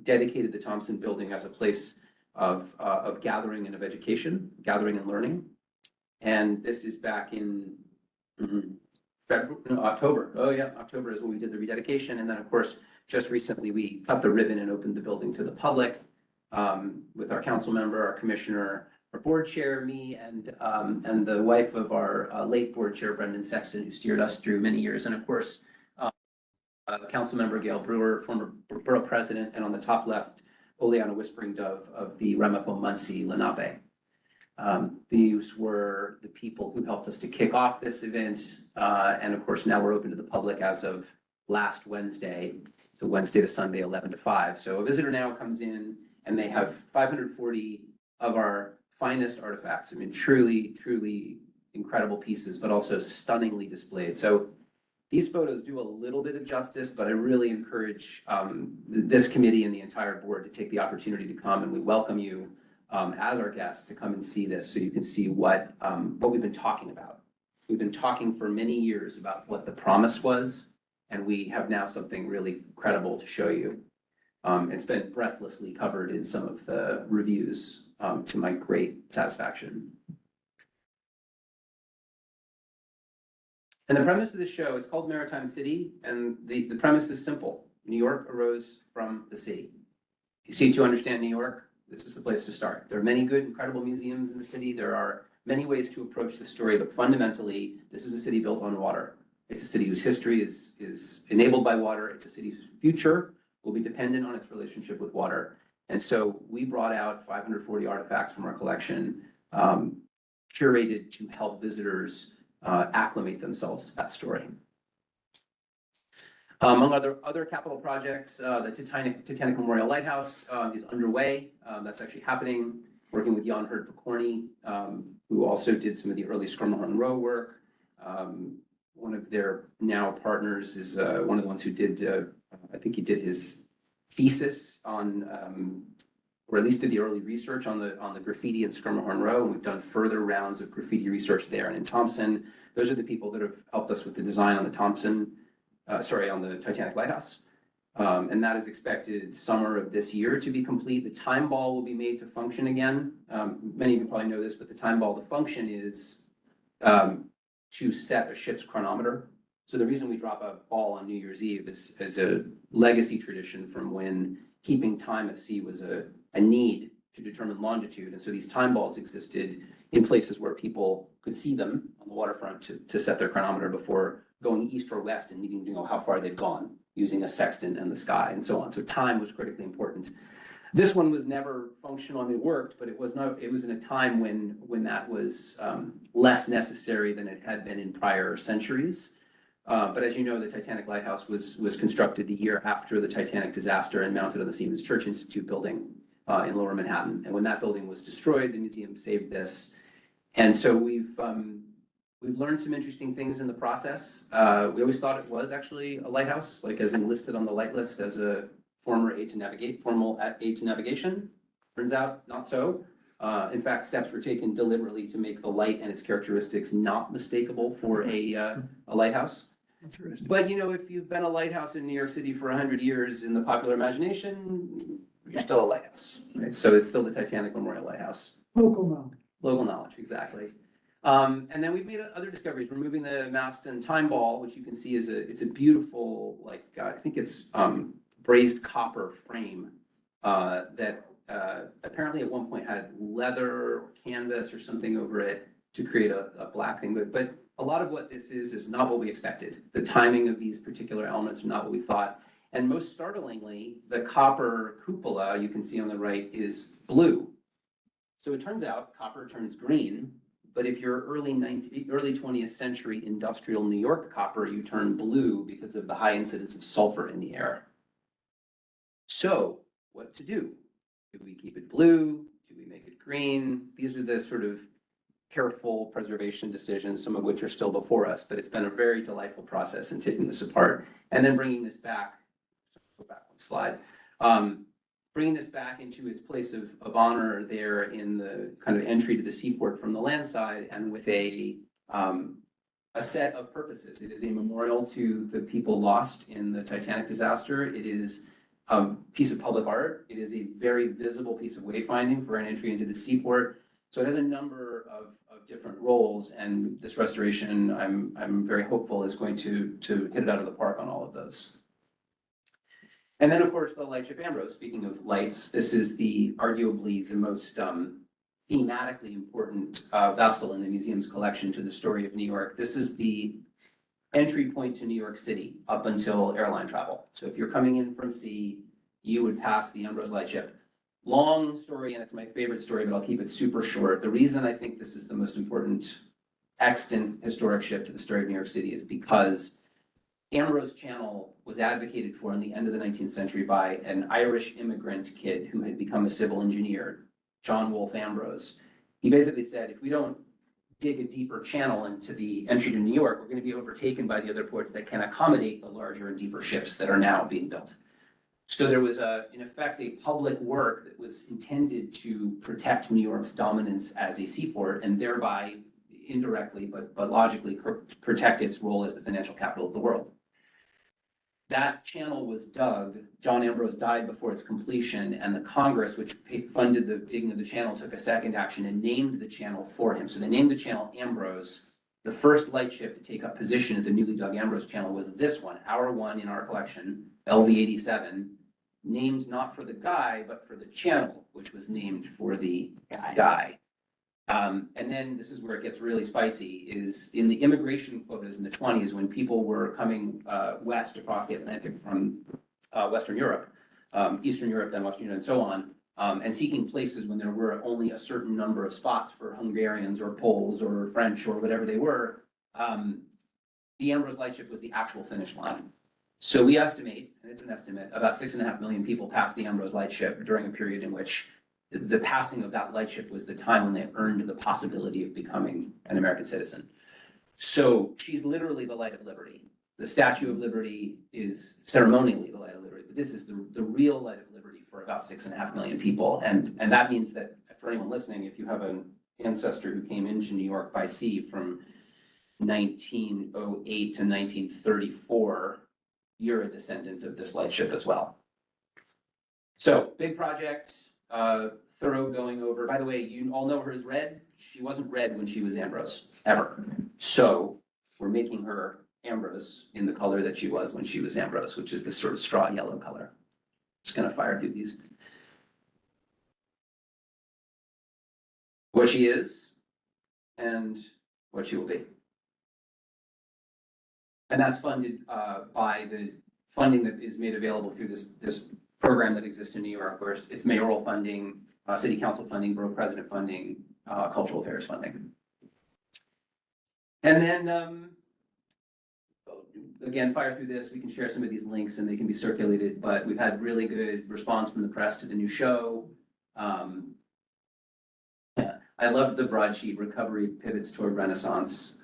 dedicated the Thompson building as a place of gathering and of education, gathering and learning. And this is back in October. Oh yeah, October is when we did the rededication. And then of course, just recently we cut the ribbon and opened the building to the public with our council member, our commissioner, our board chair, me, and the wife of our late board chair, Brendan Sexton, who steered us through many years. And of course, council member Gail Brewer, former borough president, and on the top left, Oleana Whispering Dove of the Ramapo Muncie Lenape. These were the people who helped us to kick off this event. And of course, now we're open to the public as of last Wednesday. So Wednesday to Sunday, 11 to 5. So a visitor now comes in and they have 540 of our finest artifacts. Truly incredible pieces, but also stunningly displayed. So These photos do a little bit of justice, but I really encourage this committee and the entire board to take the opportunity to come, and we welcome you as our guests to come and see this so you can see what we've been talking about. We've been talking for many years about what the promise was, and we have now something really credible to show you. It's been breathlessly covered in some of the reviews to my great satisfaction. And the premise of the show is called Maritime City, and the premise is simple. New York arose from the sea. If you seek to understand New York, this is the place to start. There are many good, incredible museums in the city. There are many ways to approach the story, but fundamentally, this is a city built on water. It's a city whose history is enabled by water. It's a city whose future will be dependent on its relationship with water. And so we brought out 540 artifacts from our collection, curated to help visitors acclimate themselves to that story. Among other capital projects, the Titanic Memorial Lighthouse is underway. That's actually happening, working with Jan Herd Pokorny, who also did some of the early Schermerhorn Row work. One of their now partners is one of the ones who did, I think he did his thesis on, or at least did the early research on the graffiti in Schermerhorn Row, and we've done further rounds of graffiti research there and in Thompson. Those are the people that have helped us with the design on the on the Titanic Lighthouse. And that is expected summer of this year to be complete. The time ball will be made to function again. Many of you probably know this, but the time ball, the function is to set a ship's chronometer. So the reason we drop a ball on New Year's Eve is a legacy tradition from when keeping time at sea was a need to determine longitude. And so these time balls existed in places where people could see them on the waterfront to set their chronometer before going east or west and needing to know how far they'd gone using a sextant and the sky and so on. So time was critically important. This one was never functional. I mean, it worked, but it was in a time when that was less necessary than it had been in prior centuries. But as you know, the Titanic Lighthouse was constructed the year after the Titanic disaster and mounted on the Siemens Church Institute building in Lower Manhattan. And when that building was destroyed, the museum saved this. And so we've learned some interesting things in the process. We always thought it was actually a lighthouse, like as in listed on the light list as a formal aid to navigation. Turns out not so. In fact, steps were taken deliberately to make the light and its characteristics not mistakable for a lighthouse. But you know, if you've been a lighthouse in New York City for 100 years in the popular imagination, you're still a lighthouse, right? So it's still the Titanic Memorial Lighthouse. Local knowledge. Local knowledge, exactly. And then we've made other discoveries, removing the mast and time ball, which you can see is it's a beautiful, like, I think it's brazed copper frame that apparently at one point had leather or canvas or something over it to create a black thing. But a lot of what this is not what we expected. The timing of these particular elements are not what we thought. And most startlingly, the copper cupola you can see on the right is blue. So it turns out copper turns green, but if you're early 20th century industrial New York copper, you turn blue because of the high incidence of sulfur in the air. So what to do? Do we keep it blue? Do we make it green? These are the sort of careful preservation decisions, some of which are still before us, but it's been a very delightful process in taking this apart and then bringing this back. Go back one slide. Bringing this back into its place of honor there in the kind of entry to the seaport from the land side, and with a set of purposes. It is a memorial to the people lost in the Titanic disaster. It is a piece of public art. It is a very visible piece of wayfinding for an entry into the seaport. So it has a number of different roles, and this restoration, I'm very hopeful, is going to hit it out of the park on all of those. And then, of course, the Lightship Ambrose. Speaking of lights, this is arguably the most thematically important vessel in the museum's collection to the story of New York. This is the entry point to New York City up until airline travel. So if you're coming in from sea, you would pass the Ambrose Lightship. Long story, and it's my favorite story, but I'll keep it super short. The reason I think this is the most important extant historic ship to the story of New York City is because Ambrose Channel was advocated for in the end of the 19th century by an Irish immigrant kid who had become a civil engineer, John Wolfe Ambrose. He basically said, if we don't dig a deeper channel into the entry to New York, we're going to be overtaken by the other ports that can accommodate the larger and deeper ships that are now being built. So there was in effect, a public work that was intended to protect New York's dominance as a seaport and thereby indirectly, but logically protect its role as the financial capital of the world. That channel was dug. John Ambrose died before its completion, and the Congress, which funded the digging of the channel, took a second action and named the channel for him. So they named the channel Ambrose. The first lightship to take up position at the newly dug Ambrose Channel was this one, our one in our collection, LV-87, named not for the guy, but for the channel, which was named for the guy. And then this is where it gets really spicy, is in the immigration quotas in the 20s, when people were coming west across the Atlantic from Western Europe, Eastern Europe, then Western Europe, and so on, and seeking places when there were only a certain number of spots for Hungarians or Poles or French or whatever they were, the Ambrose Lightship was the actual finish line. So we estimate, and it's an estimate, about 6.5 million people passed the Ambrose Lightship during a period in which the passing of that lightship was the time when they earned the possibility of becoming an American citizen. So she's literally the light of liberty. The Statue of Liberty is ceremonially the light of liberty, but this is the real light of liberty for about 6.5 million people. And that means that for anyone listening, if you have an ancestor who came into New York by sea from 1908 to 1934, you're a descendant of this lightship as well. So big project, thorough going over. By the way, you all know her as Red. She wasn't Red when she was Ambrose, ever. So we're making her Ambrose in the color that she was when she was Ambrose, which is this sort of straw yellow color. Just gonna fire through these. What she is and what she will be. And that's funded by the funding that is made available through this program that exists in New York, where it's mayoral funding, city council funding, borough president funding, cultural affairs funding. And then, again, fire through this. We can share some of these links and they can be circulated, but we've had really good response from the press to the new show. I loved the broadsheet, Recovery Pivots Toward Renaissance.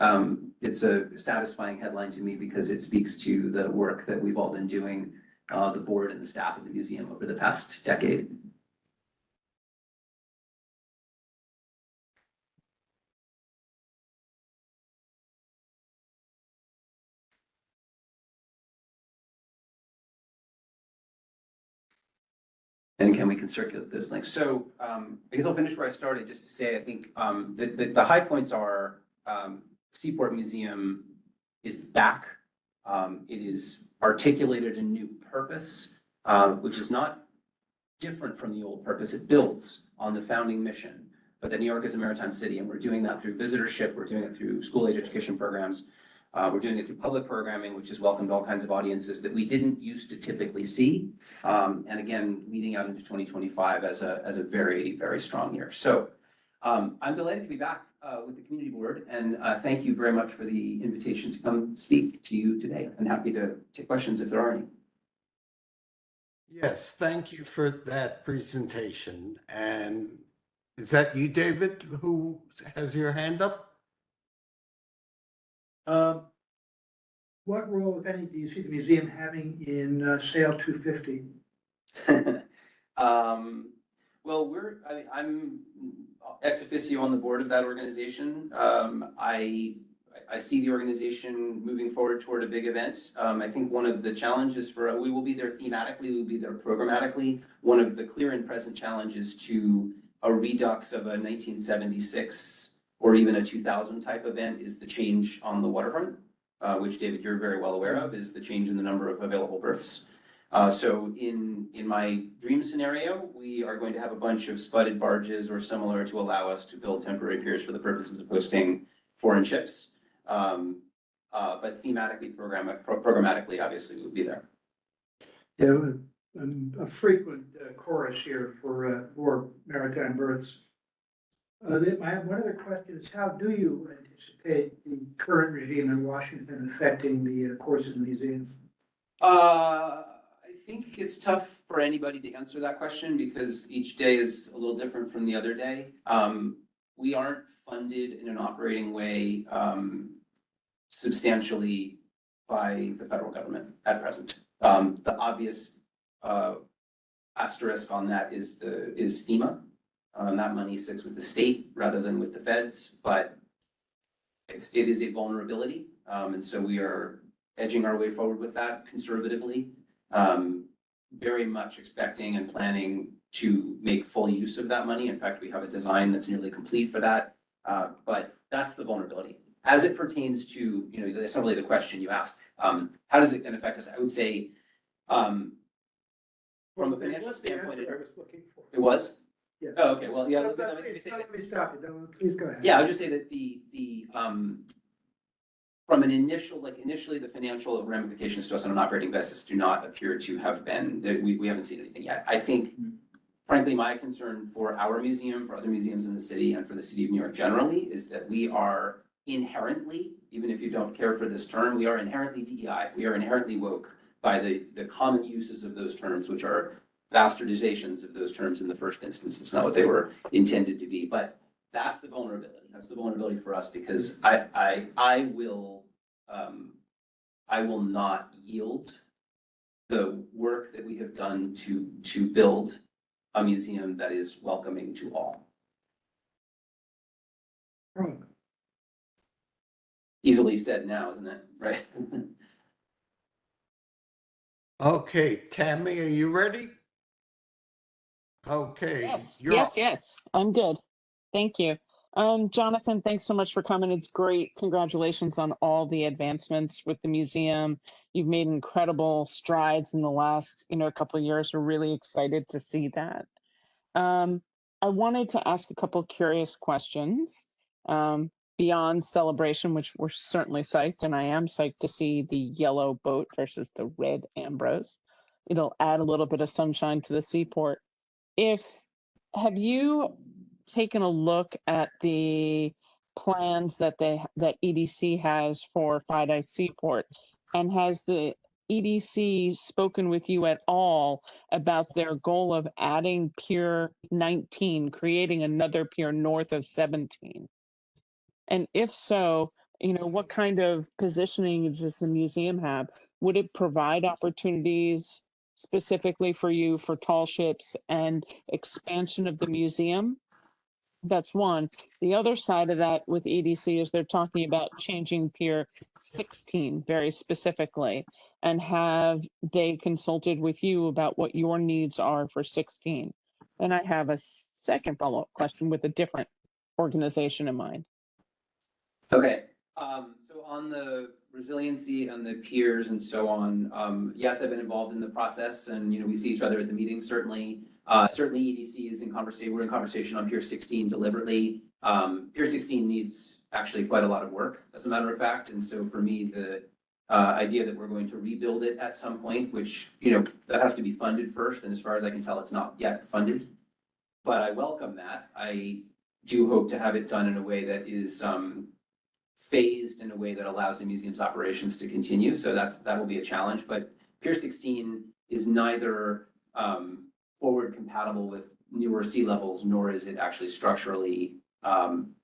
It's a satisfying headline to me because it speaks to the work that we've all been doing, the board and the staff of the museum over the past decade. And again, we can circulate those links. So I guess I'll finish where I started, just to say, I think the high points are Seaport Museum is back. It is articulated a new purpose, which is not different from the old purpose. It builds on the founding mission, but that New York is a maritime city, and we're doing that through visitorship. We're doing it through school-age education programs. We're doing it through public programming, which has welcomed all kinds of audiences that we didn't used to typically see. And again, leading out into 2025 as a very, very strong year. So I'm delighted to be back with the community board, and thank you very much for the invitation to come speak to you today, and happy to take questions if there are any. Yes, thank you for that presentation. And is that you, David, who has your hand up? What role, if any, do you see the museum having in Sale 250? Well, I'm ex officio on the board of that organization. I see the organization moving forward toward a big event. I think one of the challenges we will be there thematically, we will be there programmatically. One of the clear and present challenges to a redux of a 1976 or even a 2000 type event is the change on the waterfront, which, David, you're very well aware of, is the change in the number of available berths. So in my dream scenario, we are going to have a bunch of spudded barges or similar to allow us to build temporary piers for the purposes of hosting foreign ships. But thematically, programmatically, obviously, we would be there. Yeah, a frequent chorus here for more maritime berths. I have one other question is, how do you anticipate the current regime in Washington affecting the courses in the museum? I think it's tough for anybody to answer that question because each day is a little different from the other day. we aren't funded in an operating way substantially by the federal government at present. The obvious asterisk on that is FEMA. That money sits with the state rather than with the feds, but it is a vulnerability. And so we are edging our way forward with that conservatively, very much expecting and planning to make full use of that money. In fact, we have a design that's nearly complete for that. But that's the vulnerability. As it pertains to, that's not really the question you asked. How does it affect us? I would say, from a financial standpoint, I was looking for. it was? Yes. Oh, okay, well, yeah. Let me stop you. No, please go ahead. Yeah, I would just say that from an initially the financial ramifications to us on an operating basis do not appear to have been, we haven't seen anything yet. I think, frankly, my concern for our museum, for other museums in the city, and for the city of New York generally, is that we are inherently, even if you don't care for this term, we are inherently DEI. We are inherently woke by the common uses of those terms, which are bastardizations of those terms in the first instance. It's not what they were intended to be, but that's the vulnerability. That's the vulnerability for us, because I will not yield the work that we have done to build a museum that is welcoming to all. Right. Easily said now, isn't it? Right? Okay, Tammy, are you ready? Okay. Yes, you're up. yes, I'm good. Thank you. Jonathan, thanks so much for coming. It's great. Congratulations on all the advancements with the museum. You've made incredible strides in the last, couple of years. We're really excited to see that. I wanted to ask a couple of curious questions beyond celebration, which we're certainly psyched, and I am psyched to see the yellow boat versus the red Ambrose. It'll add a little bit of sunshine to the seaport. Have you taken a look at the plans that EDC has for Finite Seaport, and has the EDC spoken with you at all about their goal of adding Pier 19, creating another pier north of 17? And if so, what kind of positioning does the museum have? Would it provide opportunities specifically for you for tall ships and expansion of the museum? That's one. The other side of that with EDC is they're talking about changing Pier 16 very specifically. And have they consulted with you about what your needs are for 16? And I have a second follow-up question with a different organization in mind. Okay, so on the resiliency and the peers and so on, yes, I've been involved in the process, and we see each other at the meetings. Certainly EDC is in conversation. We're in conversation on Pier 16 deliberately. Pier 16 needs actually quite a lot of work, as a matter of fact, and so for me, the idea that we're going to rebuild it at some point, which that has to be funded first, and as far as I can tell, it's not yet funded. But I welcome that. I do hope to have it done in a way that is phased in a way that allows the museum's operations to continue. So that will be a challenge. But Pier 16 is neither forward compatible with newer sea levels, nor is it actually structurally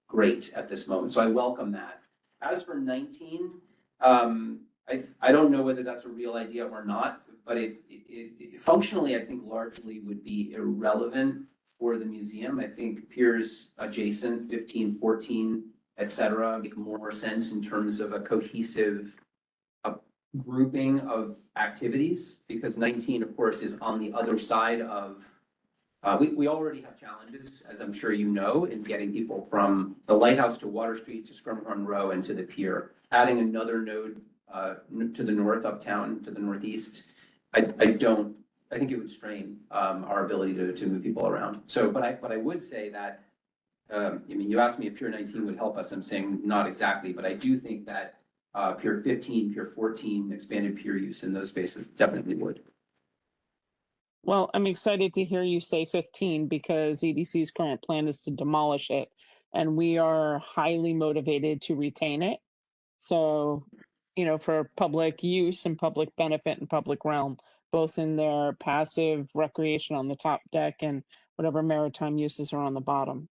great at this moment. So I welcome that. As for 19, I don't know whether that's a real idea or not, but it functionally, I think, largely would be irrelevant for the museum. I think piers adjacent, 15, 14, et cetera, make more sense in terms of a cohesive grouping of activities, because 19, of course, is on the other side of, we already have challenges, as I'm sure you know, in getting people from the lighthouse to Water Street to Scrum Row and to the pier. Adding another node to the north, uptown, to the northeast, I think it would strain our ability to move people around. So, but I would say that, you asked me if Pier 19 would help us. I'm saying not exactly, but I do think that Pier 15, Pier 14, expanded pier use in those spaces definitely would. Well, I'm excited to hear you say 15, because EDC's current plan is to demolish it, and we are highly motivated to retain it. So, for public use and public benefit and public realm, both in their passive recreation on the top deck and whatever maritime uses are on the bottom.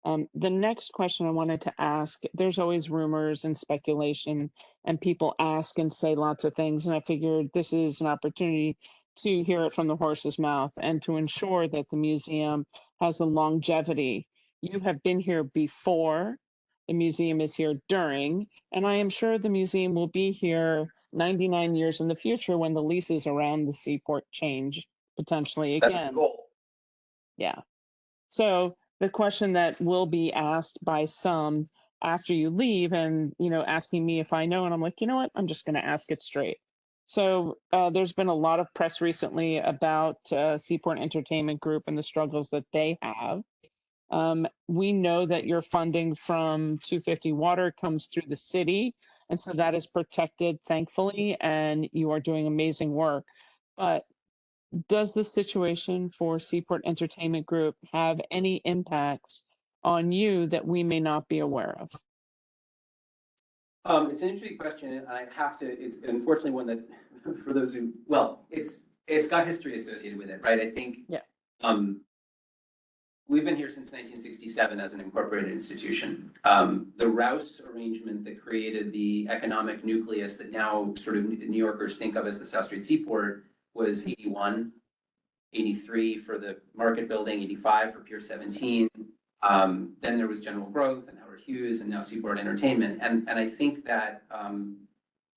The next question I wanted to ask, there's always rumors and speculation, and people ask and say lots of things. And I figured this is an opportunity to hear it from the horse's mouth and to ensure that the museum has the longevity. You have been here before, the museum is here during, and I am sure the museum will be here 99 years in the future when the leases around the seaport change potentially That's the again. goal. Yeah. So the question that will be asked by some after you leave and, asking me if I know, and I'm like, you know what, I'm just going to ask it straight. So there's been a lot of press recently about Seaport Entertainment Group and the struggles that they have. We know that your funding from 250 Water comes through the city, and so that is protected, thankfully, and you are doing amazing work. But does the situation for Seaport Entertainment Group have any impacts on you that we may not be aware of? It's an interesting question, and I have to, it's unfortunately one that, for those who, well, it's got history associated with it, right? I think. Yeah. We've been here since 1967 as an incorporated institution. The Rouse arrangement that created the economic nucleus that now sort of New Yorkers think of as the South Street Seaport was 81, 83 for the Market Building, 85 for Pier 17. Then there was General Growth and Howard Hughes and now Seaport Entertainment. And I think that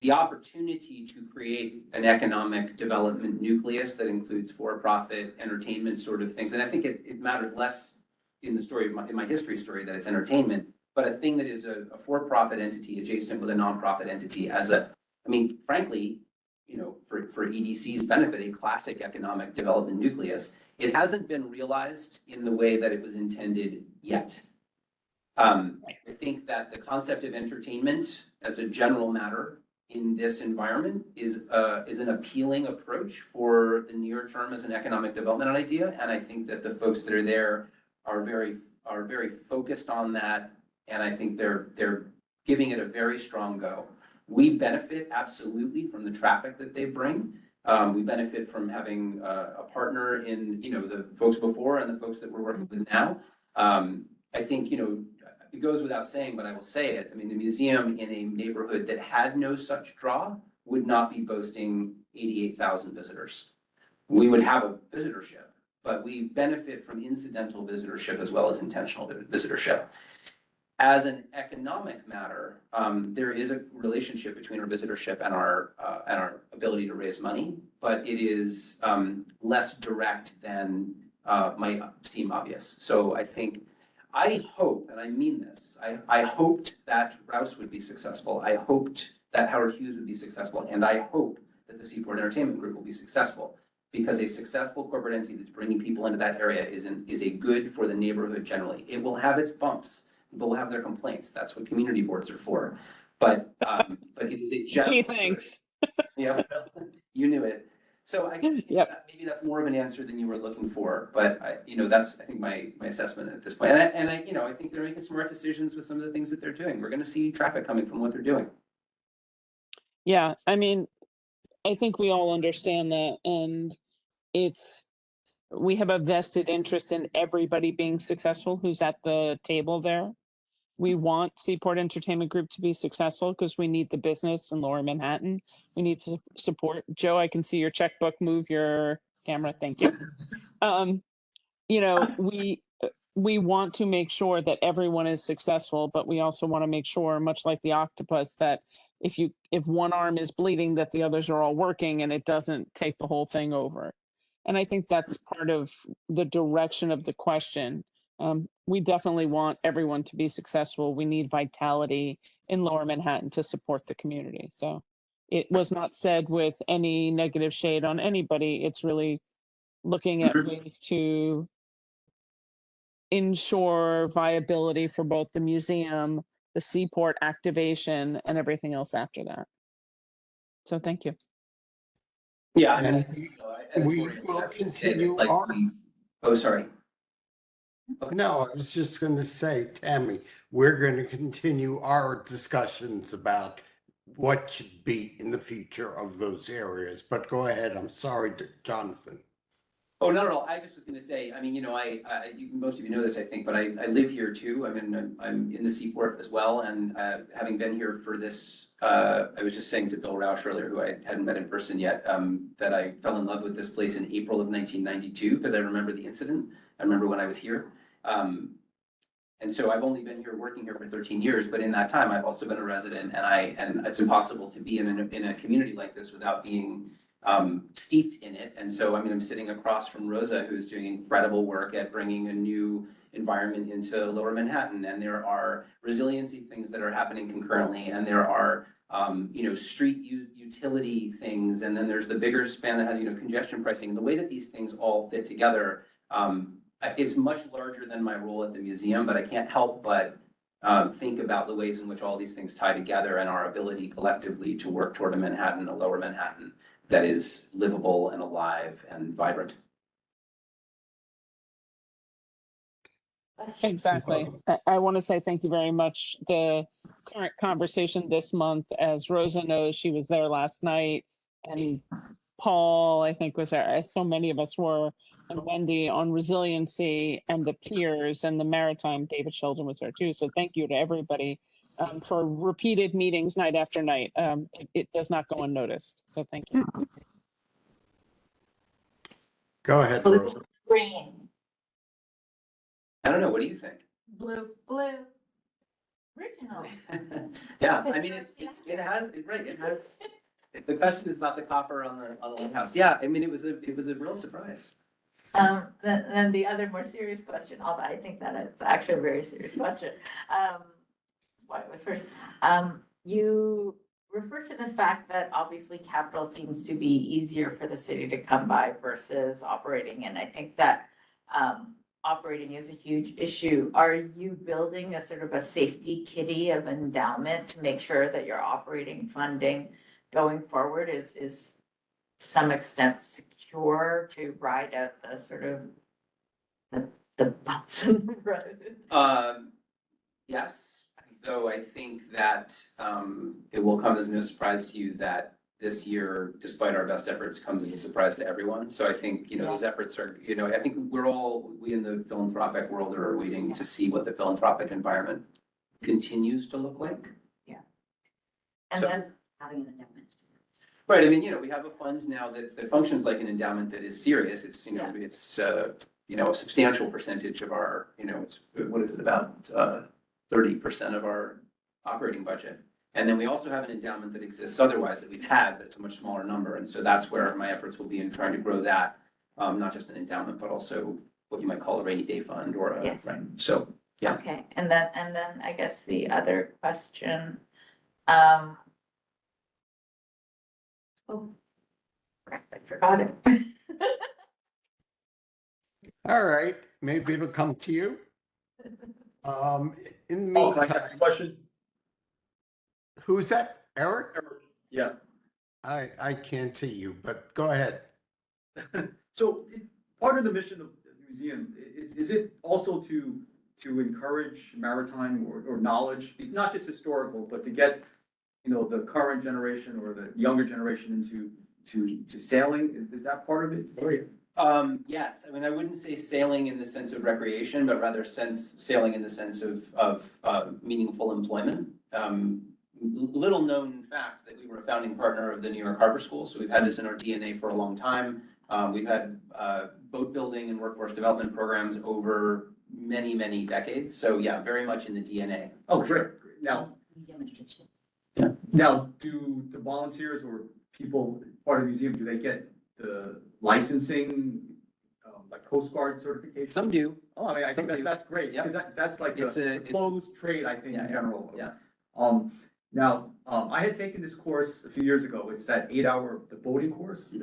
the opportunity to create an economic development nucleus that includes for-profit entertainment sort of things, and I think it matters less in the story of in my history story that it's entertainment, but a thing that is a for-profit entity adjacent with a nonprofit entity as I mean, frankly, for EDC's benefit, a classic economic development nucleus. It hasn't been realized in the way that it was intended yet. I think that the concept of entertainment as a general matter in this environment is an appealing approach for the near term as an economic development idea. And I think that the folks that are there are very focused on that. And I think they're giving it a very strong go. We benefit absolutely from the traffic that they bring. We benefit from having a partner in, the folks before and the folks that we're working with now. I think, it goes without saying, but I will say it. I mean, the museum in a neighborhood that had no such draw would not be boasting 88,000 visitors. We would have a visitorship, but we benefit from incidental visitorship as well as intentional visitorship. As an economic matter, there is a relationship between our visitorship and our ability to raise money, but it is less direct than might seem obvious. So I hope, and I mean this, I hoped that Rouse would be successful. I hoped that Howard Hughes would be successful, and I hope that the Seaport Entertainment Group will be successful, because a successful corporate entity that's bringing people into that area is a good for the neighborhood generally. It will have its bumps. People will have their complaints. That's what community boards are for. But it is a general. Gee, thanks. Yeah, you knew it. So I guess Yep. maybe that's more of an answer than you were looking for. But that's I think my assessment at this point. And I think they're making smart decisions with some of the things that they're doing. We're going to see traffic coming from what they're doing. Yeah, I mean, I think we all understand that, and we have a vested interest in everybody being successful who's at the table there. We want Seaport Entertainment Group to be successful because we need the business in Lower Manhattan. We need to support. Joe, I can see your checkbook. Move your camera. Thank you. We want to make sure that everyone is successful, but we also want to make sure, much like the octopus, that if one arm is bleeding, that the others are all working and it doesn't take the whole thing over. And I think that's part of the direction of the question. We definitely want everyone to be successful. We need vitality in Lower Manhattan to support the community. So it was not said with any negative shade on anybody. It's really looking at ways to ensure viability for both the museum, the seaport activation, and everything else after that. So thank you. Yeah, And we will continue our. Oh, sorry. No, I was just going to say, Tammy, we're going to continue our discussions about what should be in the future of those areas. But go ahead. I'm sorry, Jonathan. Oh, not at all. I just was gonna say, I mean, most of you know this, I think, but I live here too. I mean, I'm in the Seaport as well, and having been here for this, I was just saying to Bill Roush earlier, who I hadn't met in person yet, that I fell in love with this place in April of 1992, because I remember the incident. I remember when I was here. And so I've only been here, working here for 13 years, but in that time, I've also been a resident, and it's impossible to be in a community like this without being steeped in it. And so, I mean, I'm sitting across from Rosa, who's doing incredible work at bringing a new environment into Lower Manhattan. And there are resiliency things that are happening concurrently, and there are, street utility things. And then there's the bigger span that has, congestion pricing. And the way that these things all fit together, it's much larger than my role at the museum, but I can't help but think about the ways in which all these things tie together and our ability collectively to work toward a Lower Manhattan that is livable and alive and vibrant. Exactly. I want to say thank you very much. The current conversation this month, as Rosa knows, she was there last night, and Paul, I think, was there, as so many of us were, and Wendy, on resiliency and the piers and the maritime. David Sheldon was there too. So thank you to everybody for repeated meetings night after night. It does not go unnoticed. So thank you. Go ahead, Rosa. Green, I don't know, what do you think? blue, original. Yeah, I mean, it has, the question is about the copper on the lighthouse. Yeah, I mean, it was a real surprise. Then the other more serious question, although I think that it's actually a very serious question. That's why it was first. You refer to the fact that obviously capital seems to be easier for the city to come by versus operating, and I think that operating is a huge issue. Are you building a sort of a safety kitty of endowment to make sure that your operating funding going forward is to some extent secure to ride out the sort of the bumps in the road? Yes, though I think that it will come as no surprise to you that this year, despite our best efforts, comes as a surprise to everyone. So I think, those efforts are, I think we in the philanthropic world are waiting to see what the philanthropic environment continues to look like. Yeah. And then having an endowment. Right, I mean, we have a fund now that functions like an endowment that is serious. It's, it's, a substantial percentage of our, what is it, about 30% of our operating budget. And then we also have an endowment that exists otherwise that we've had, but it's a much smaller number. And so that's where my efforts will be in trying to grow that, not just an endowment, but also what you might call a rainy day fund or a, yes. Right, so, yeah. Okay, and then I guess the other question, oh, crap, I forgot it. All right, maybe it'll come to you. In the Oh, can I meantime, ask a question? who's that? Eric? Yeah. I can't see you, but go ahead. So part of the mission of the museum, is it also to encourage maritime or knowledge? It's not just historical, but to get, the current generation or the younger generation into sailing? Is that part of it? Yes, I mean, I wouldn't say sailing in the sense of recreation, but rather sailing in the sense of meaningful employment. Little known fact that we were a founding partner of the New York Harbor School, so we've had this in our DNA for a long time. We've had boat building and workforce development programs over many, many decades. So yeah, very much in the DNA. Oh, great. Now, Yeah. now, do the volunteers or people part of the museum, do they get the licensing, like Coast Guard certification? Some do. Oh, I mean, I Some think do. that's great, Yep. because that's like a closed trade, I think, in general. Yeah. Now, I had taken this course a few years ago. It's that 8-hour, the boating course.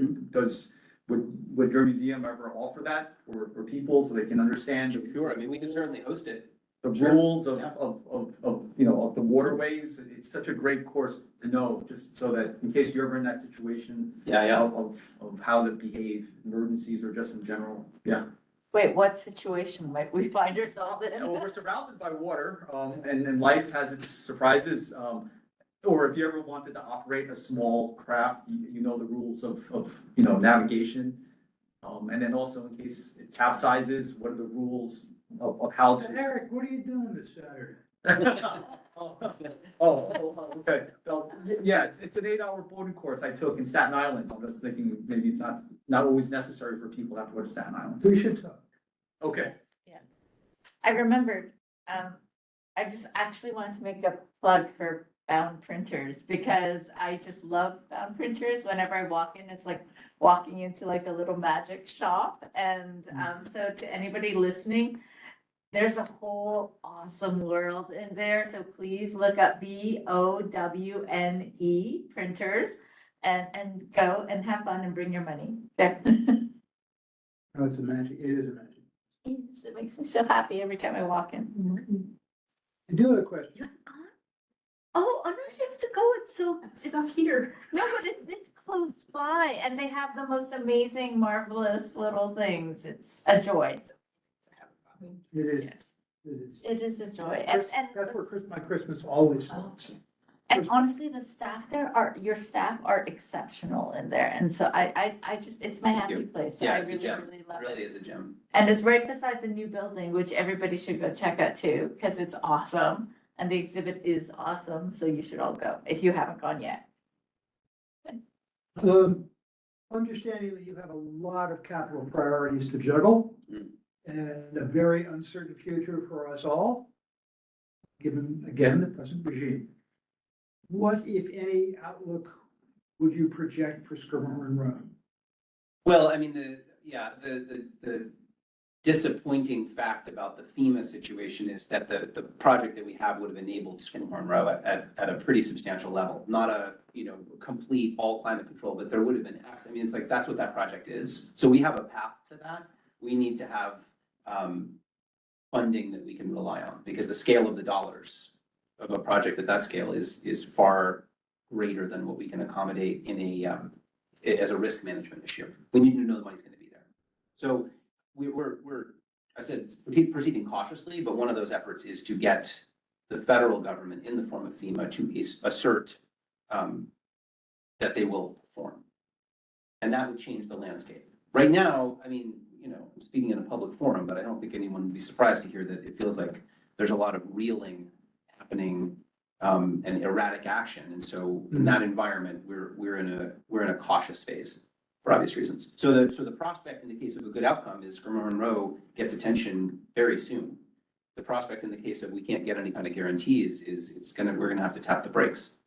Would your museum ever offer that for people so they can understand? Sure, I mean, we can certainly host it. The Sure. rules of, Yeah. of the waterways. It's such a great course to know, just so that in case you're ever in that situation. Yeah. Of how to behave, emergencies or just in general. Yeah. Wait, what situation might we find ourselves in? Well, we're surrounded by water, and life has its surprises. Or if you ever wanted to operate a small craft, you know the rules of navigation. And then also in case it capsizes, what are the rules of how to? Eric, what are you doing this Saturday? Okay. Well, yeah, it's an 8-hour boating course I took in Staten Island. I'm just thinking maybe it's not always necessary for people to have to go to Staten Island. We should talk. Okay. I remembered, I just actually wanted to make a plug for bound printers because I just love bound printers. Whenever I walk in, it's like walking into like a little magic shop. And so to anybody listening, there's a whole awesome world in there. So please look up BOWNE printers and go and have fun and bring your money there. Oh, it's a magic, it is a magic. It makes me so happy every time I walk in. I do have a question. Oh, I'm not able to go. It's here. No, but it's close by and they have the most amazing, marvelous little things. It's a joy. It is, Yes, it is. it is a joy. That's where my Christmas always starts. And honestly, the staff there your staff are exceptional in there. And so I just, it's my happy place. So Yeah, I it's a really, gem. really It love really it. is a gem. And it's right beside the new building, which everybody should go check out too, because it's awesome. And the exhibit is awesome. So you should all go if you haven't gone yet. Understanding that you have a lot of capital priorities to juggle Mm. and a very uncertain future for us all, given, again, the present regime. What, if any, outlook would you project for Scrivener Road? Well, I mean, the disappointing fact about the FEMA situation is that the project that we have would have enabled Scrivenhorn Row at a pretty substantial level. Not a, complete all climate control, but there would have been X. I mean, it's like, that's what that project is. So we have a path to that. We need to have funding that we can rely on, because the scale of the dollars of a project at that scale is far greater than what we can accommodate in as a risk management issue. We need to know the money's gonna be there. So we're I said, proceeding cautiously, but one of those efforts is to get the federal government in the form of FEMA to assert that they will perform. And that would change the landscape. Right now, I mean, I'm speaking in a public forum, but I don't think anyone would be surprised to hear that it feels like there's a lot of reeling happening and erratic action. And so in that environment, we're in a cautious phase for obvious reasons. So the prospect in the case of a good outcome is Scrivener Row gets attention very soon. The prospect in the case of we can't get any kind of guarantees is we're gonna have to tap the brakes.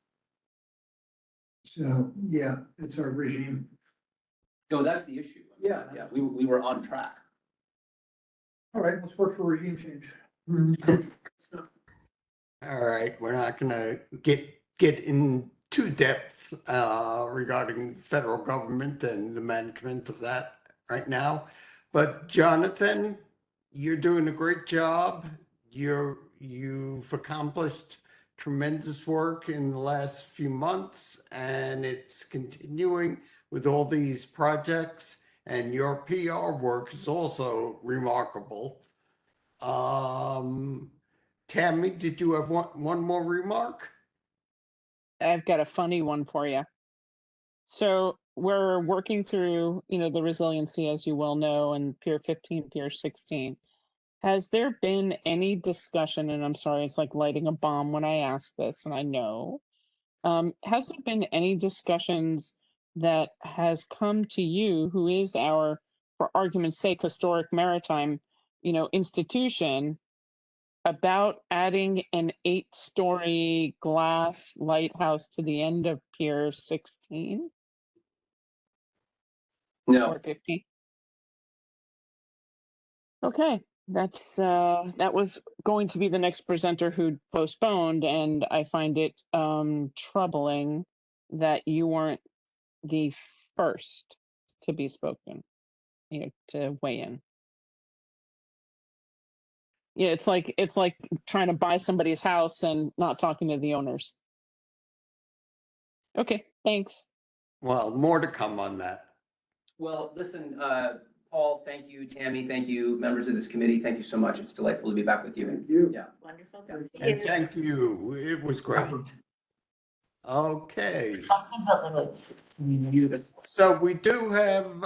So, yeah, it's our regime. No, that's the issue. Yeah. Yeah, we were on track. All right, let's work for regime change. All right, we're not gonna get in too depth regarding federal government and the management of that right now. But Jonathan, you're doing a great job. You've accomplished tremendous work in the last few months, and it's continuing with all these projects, and your PR work is also remarkable. Tammy, did you have one more remark? I've got a funny one for you. So we're working through, the resiliency, as you well know, and Pier 15, Pier 16. Has there been any discussion, and I'm sorry, it's like lighting a bomb when I ask this, and I know, has there been any discussions that has come to you, who is our, for argument's sake, historic maritime, institution, about adding an 8-story glass lighthouse to the end of Pier 16 No, or 15? Okay, that was going to be the next presenter who postponed, and I find it troubling that you weren't the first to be spoken, to weigh in. Yeah, it's like trying to buy somebody's house and not talking to the owners. Okay, thanks. Well, more to come on that. well, listen, Paul, thank you, Tammy, thank you, members of this committee, thank you so much. It's delightful to be back with you. Thank you. Yeah. Wonderful to see And you. thank you. It was great. Okay. Lots of buildings. So we do have,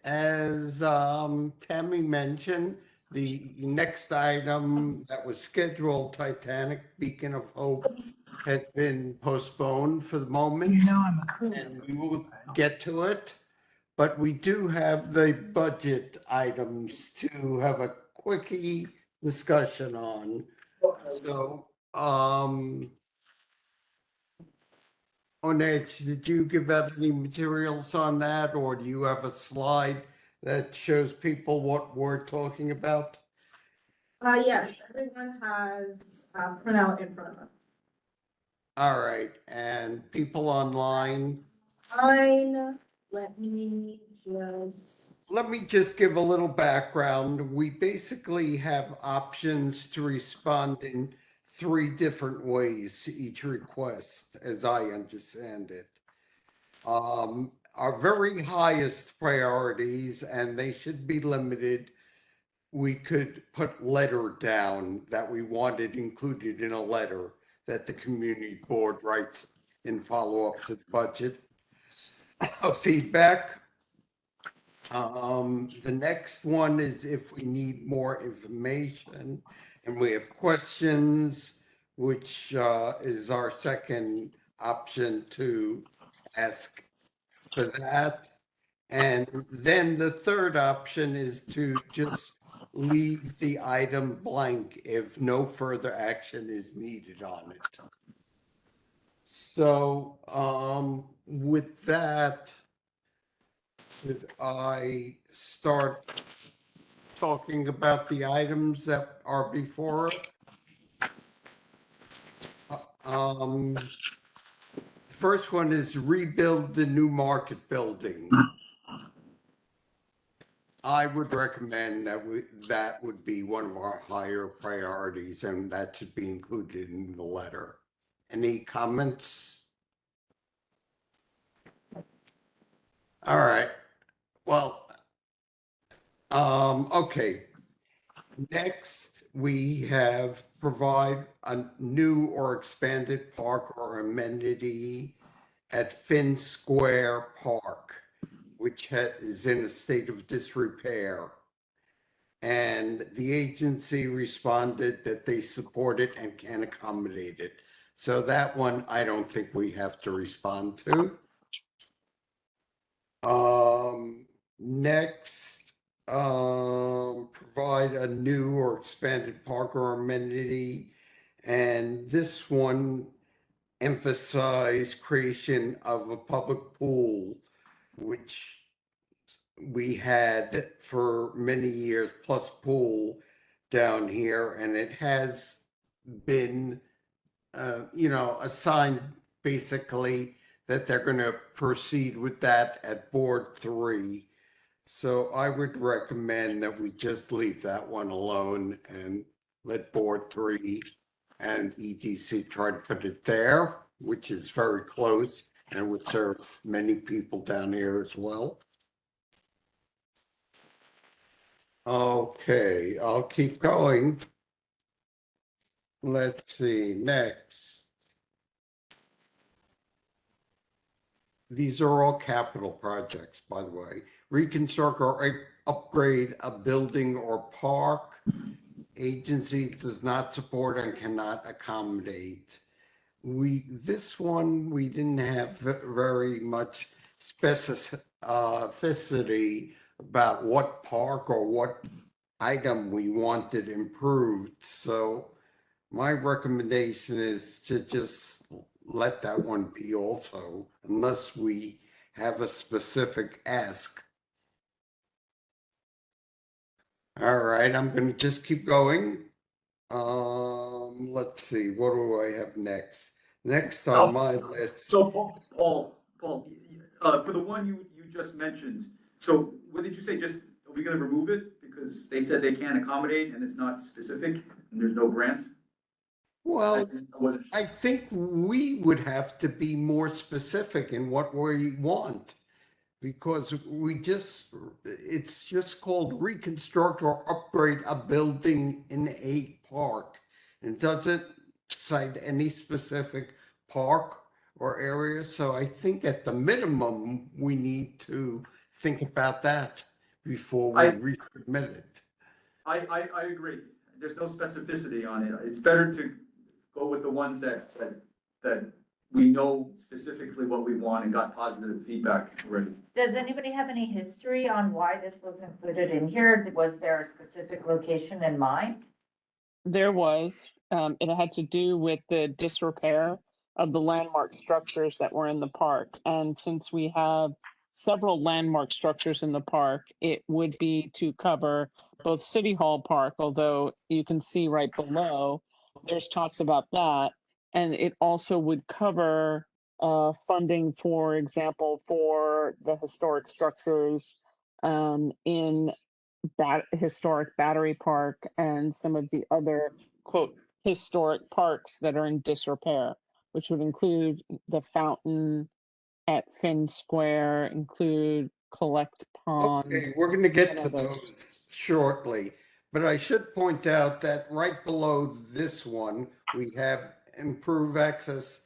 as Tammy mentioned, the next item that was scheduled, Titanic Beacon of Hope, has been postponed for the moment. And we will get to it. But we do have the budget items to have a quickie discussion on. So, Onej, did you give out any materials on that, or do you have a slide that shows people what we're talking about? Yes, everyone has a printout in front of them. All right, and people online, Fine, let me just. let me just give a little background. We basically have options to respond in 3 different ways to each request, as I understand it. Our very highest priorities, and they should be limited, we could put letter down that we wanted included in a letter that the community board writes in follow-up to the budget. Feedback. The next one is if we need more information and we have questions, which is our second option to ask for that. And then the third option is to just leave the item blank if no further action is needed on it. So, with that, should I start talking about the items that are before us? First one is rebuild the new market building. I would recommend that would be one of our higher priorities, and that should be included in the letter. Any comments? All right. Well, okay. Next, we have provide a new or expanded park or amenity at Finn Square Park, which is in a state of disrepair. And the agency responded that they support it and can accommodate it. So that one, I don't think we have to respond to. Next, provide a new or expanded park or amenity. And this one emphasize creation of a public pool, which we had for many years, plus pool down here, and it has been, assigned basically that they're going to proceed with that at board 3. So I would recommend that we just leave that one alone and let board 3 and EDC try to put it there, which is very close and would serve many people down here as well. Okay, I'll keep going. Let's see, next. These are all capital projects, by the way. Reconstruct or upgrade a building or park. Agency does not support and cannot accommodate. This one, we didn't have very much specificity about what park or what item we wanted improved. So my recommendation is to just let that one be also, unless we have a specific ask. All right, I'm going to just keep going. Let's see, what do I have next? Next on my list. So Paul, for the one you just mentioned, so what did you say? Just, are we gonna remove it because they said they can't accommodate and it's not specific and there's no grant? Well, I think we would have to be more specific in what we want, because it's just called reconstruct or upgrade a building in a park. It doesn't cite any specific park or area. So I think at the minimum, we need to think about that. before we resubmit it. I agree. There's no specificity on it. It's better to go with the ones that we know specifically what we want and got positive feedback already. Does anybody have any history on why this was included in here? Was there a specific location in mind? There was, it had to do with the disrepair of the landmark structures that were in the park. And since we have several landmark structures in the park, it would be to cover both City Hall Park, although you can see right below, there's talks about that. And it also would cover funding, for example, for the historic structures in historic Battery Park and some of the other quote historic parks that are in disrepair, which would include the fountain at Finn Square, include Collect Pond. Okay, we're going to get and to others. those shortly, but I should point out that right below this one, we have improve access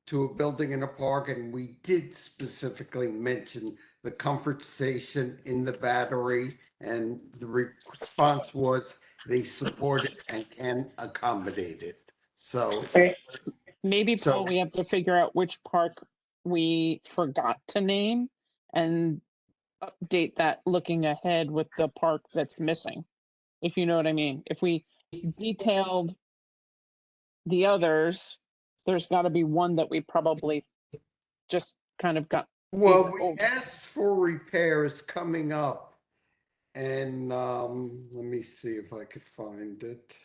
to a building in a park, and we did specifically mention the comfort station in the Battery, and the response was they support it and can accommodate it. So, Maybe, So- Paul, we have to figure out which park we forgot to name and update that looking ahead with the park that's missing, if you know what I mean. If we detailed the others, there's got to be one that we probably just kind of got. well, we asked for repairs coming up, and let me see if I could find it.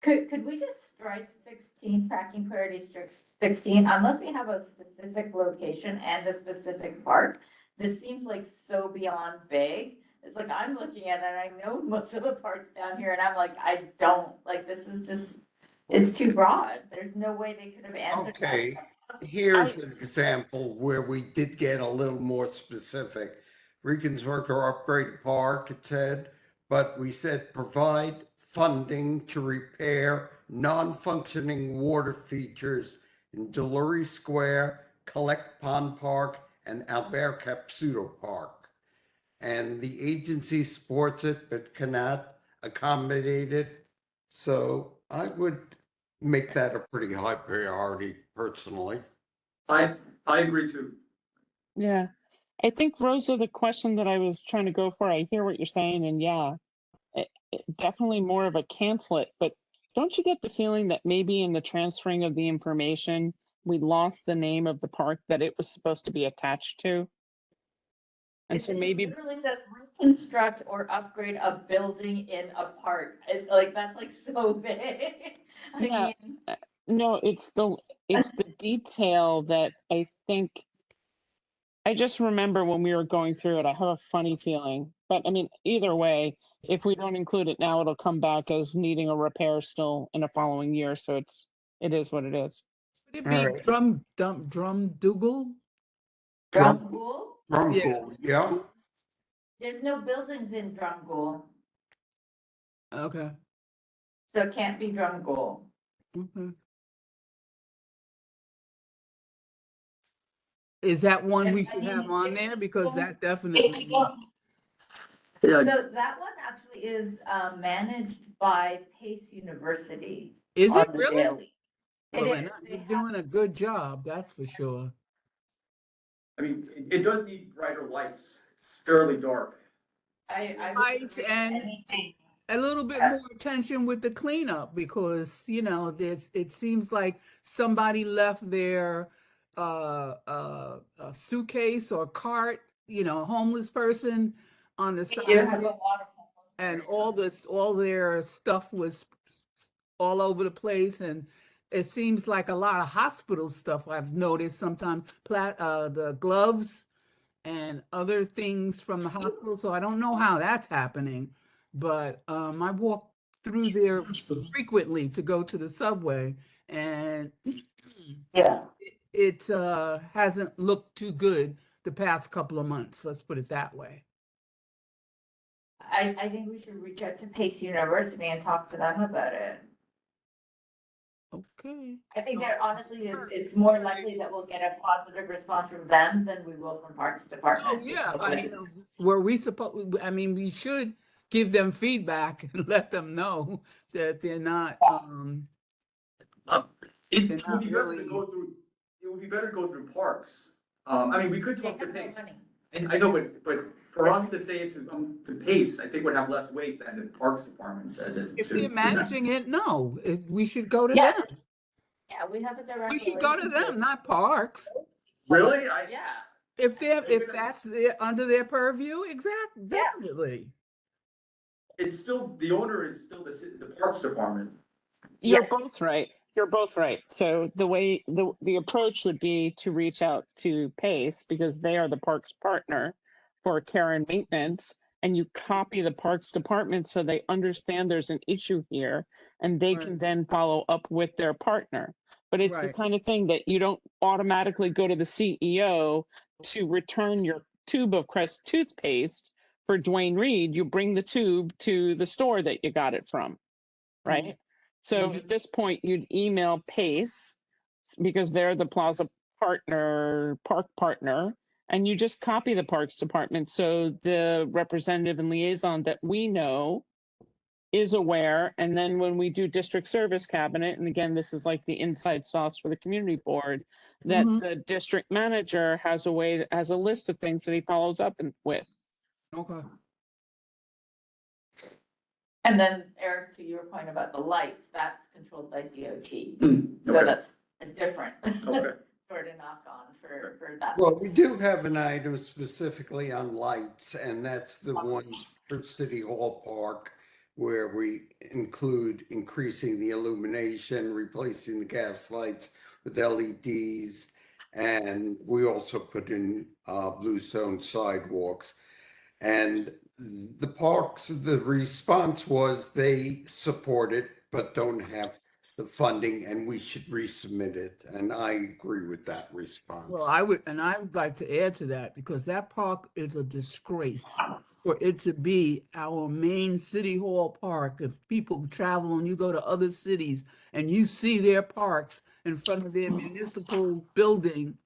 Could we just strike 16, tracking priority strict 16, unless we have a specific location and a specific park? This seems like so beyond vague. It's like I'm looking at it and I know most of the parks down here and I'm like, I don't, like, this is just, it's too broad. There's no way they could have answered that. Okay, here's an example where we did get a little more specific. Reconstruct or upgrade a park, it said, but we said provide funding to repair non-functioning water features in Delury Square, Collect Pond Park, and Albert Capsuto Park. And the agency supports it, but cannot accommodate it. So I would make that a pretty high priority personally. I agree too. Yeah. I think, Rosa, the question that I was trying to go for, I hear what you're saying, and yeah, definitely more of a cancel it. But don't you get the feeling that maybe in the transferring of the information, we lost the name of the park that it was supposed to be attached to? And so maybe It literally says reconstruct or upgrade a building in a park. Like, that's like so vague. I Yeah. mean, no, it's the detail that I think. I just remember when we were going through it, I have a funny feeling. But I mean, either way, if we don't include it now, it'll come back as needing a repair still in a following year. So it is what it is. Would it be All right. drum Dougal? Drumgool? Drumgool, yeah. There's no buildings in Drumgool, Okay. so it can't be Drumgool. Okay. Is that one we should have on there? Because that definitely. Yeah. So that one actually is managed by Pace University. Is it on the really? daily. Well, It then is. They you're have- doing a good job, that's for sure. I mean, it does need brighter lights. It's fairly dark. I Lights would and anything. a little bit more attention with the cleanup because, you know, it seems like somebody left their a suitcase or cart, you know, a homeless person on the We do have a side, lot of homeless and areas. all their stuff was all over the place, and it seems like a lot of hospital stuff I've noticed sometimes, the gloves and other things from the hospital. So I don't know how that's happening, but I walk through there frequently to go to the subway, and Yeah. it hasn't looked too good the past couple of months. Let's put it that way. I think we should reach out to Pace University and talk to them about it. Okay. I think that honestly, it's more likely that we'll get a positive response from them than we will from Parks Department. Oh, yeah. I mean, because- were we supposed, I mean, we should give them feedback and let them know that they're not, It They're would not be better to really- go through, it would be better to go through parks. I mean, we could They talk to have no Pace. money. And I know, but for us to say it to Pace, I think would have less weight than the Parks Department says it if to. they're managing it, no, we should go to Yeah. them. Yeah, we have a direct. We should go to relationship. them, not Parks. Really? Yeah. If that's under their purview, exactly, Yeah. definitely. It's still, the owner is still the Parks Department. You're Yes. both right. You're both right. So the way the approach would be to reach out to Pace because they are the parks partner for care and maintenance, and you copy the parks department so they understand there's an issue here, and they can Right. then follow up with their partner. But it's the Right. kind of thing that you don't automatically go to the CEO to return your tube of Crest toothpaste for Dwayne Reed. You bring the tube to the store that you got it from, right? So at this point, you'd email Pace because they're the plaza park partner, and you just copy the parks department. So the representative and liaison that we know is aware. And then when we do district service cabinet, and again, this is like the inside sauce for the community board, that Mhm. the district manager has has a list of things that he follows up with. Okay. And then Eric, to your point about the lights, that's controlled by DOT. So Okay. that's a different Okay. sort of knock on for that. Well, we do have an item specifically on lights, and that's the ones for City Hall Park, where we include increasing the illumination, replacing the gas lights with LEDs, and we also put in bluestone sidewalks. And the parks, the response was they support it, but don't have the funding, and we should resubmit it. And I agree with that response. Well, I would like to add to that because that park is a disgrace for it to be our main city hall park. If people travel and you go to other cities and you see their parks in front of their municipal building,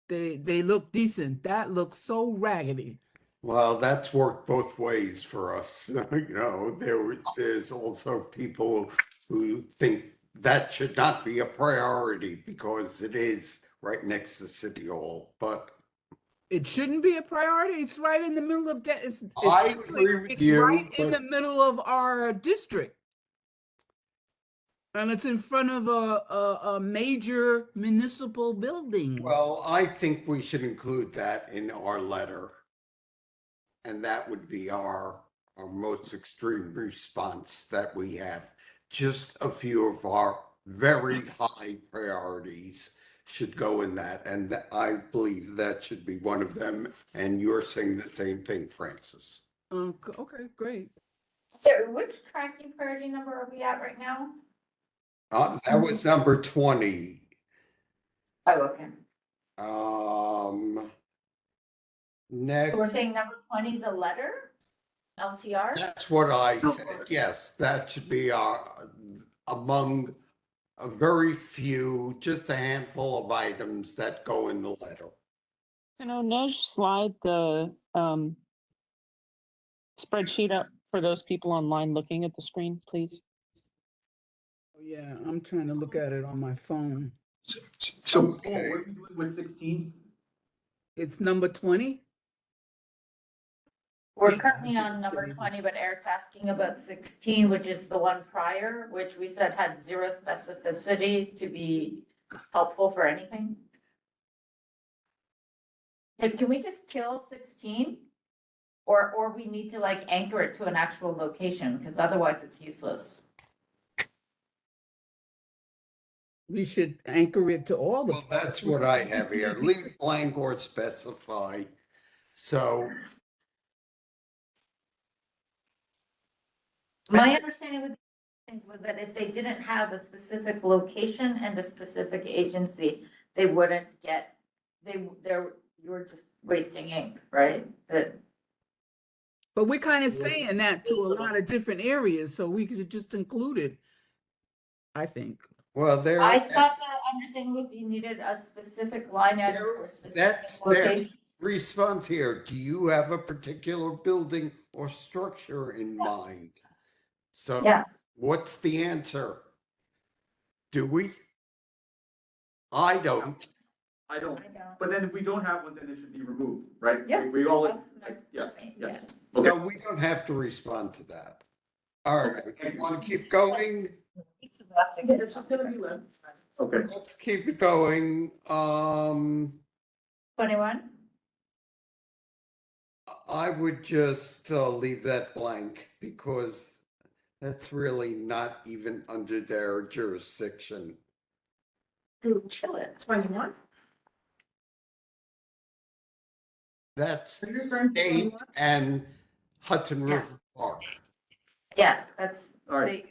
they look decent. That looks so raggedy. Well, that's worked both ways for us. There's also people who think that should not be a priority because it is right next to City Hall. But It shouldn't be a priority. It's right in the middle of that. I agree with it's you, right in but- the middle of our district. And it's in front of a major municipal building. well, I think we should include that in our letter. And that would be our most extreme response that we have. Just a few of our very high priorities should go in that. And I believe that should be one of them. And you're saying the same thing, Francis. Okay, great. So which tracking priority number are we at right now? That was number 20. Oh, okay. Next, So we're saying number 20 is a letter? LTR? that's what I said. Yes, that should be among a very few, just a handful of items that go in the letter. Nej, slide the spreadsheet up for those people online looking at the screen, please. Oh, yeah, I'm trying to look at it on my phone. So Paul, what are we doing with 16? It's number 20? We're Yeah, currently I on should number say. 20, but Eric's asking about 16, which is the one prior, which we said had zero specificity to be helpful for anything. Can we just kill 16? Or we need to like anchor it to an actual location, because otherwise it's useless. We should anchor it to all the. Well, that's what I have here. Leave blank or specify. So My understanding with things was that if they didn't have a specific location and a specific agency, they wouldn't get, you're just wasting ink, right? But we're kind of saying that to a lot of different areas, so we could just include it, I think. Well, I thought the understanding was you needed a specific line item for a specific that's their location. response here. Do you have a particular building or structure in mind? So Yeah. what's the answer? Do we? I don't. I don't, I don't. but then if we don't have one, then it should be removed, right? Yes, We all, that's my yes, point, yes. So Okay. we don't have to respond to that. All right, you want to keep going? It's just gonna be left. Okay. Let's keep it going. 21? I would just leave that blank because that's really not even under their jurisdiction. Chill it. 21? That's Are you referring to state 21? and Hudson Yeah. River Park. Yeah, that's. All right.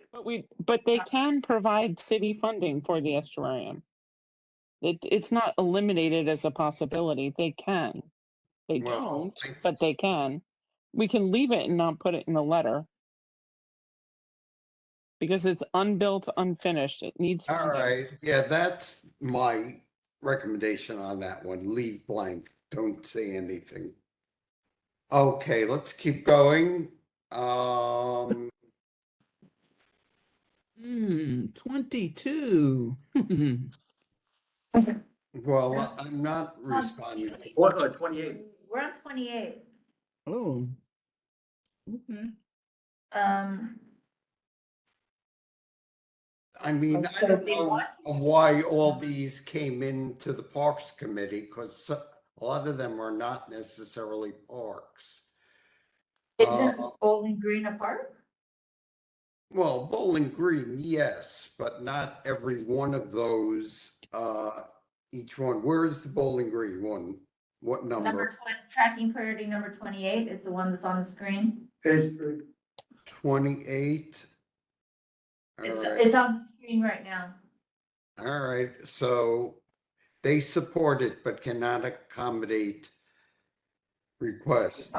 But they can provide city funding for the estuarium. It's not eliminated as a possibility. They can. They Well, don't, but they can. We can leave it and not put it in the letter. Because it's unbuilt, unfinished. It needs all funding. right, yeah, that's my recommendation on that one. Leave blank, don't say anything. Okay, let's keep going. 22. Well, I'm not responding. What, 28? We're on 28. Oh. Okay. I mean, I So don't they know want why all these came into the Parks Committee, because a lot of them are not necessarily parks. Isn't Bowling Green a park? Well, Bowling Green, yes, but not every one of those, each one. Where is the Bowling Green one? What Number number? 20, tracking priority number 28 is the one that's on the screen. Page 3. 28? All right, It's on the screen right now. all right, so they support it but cannot accommodate requests.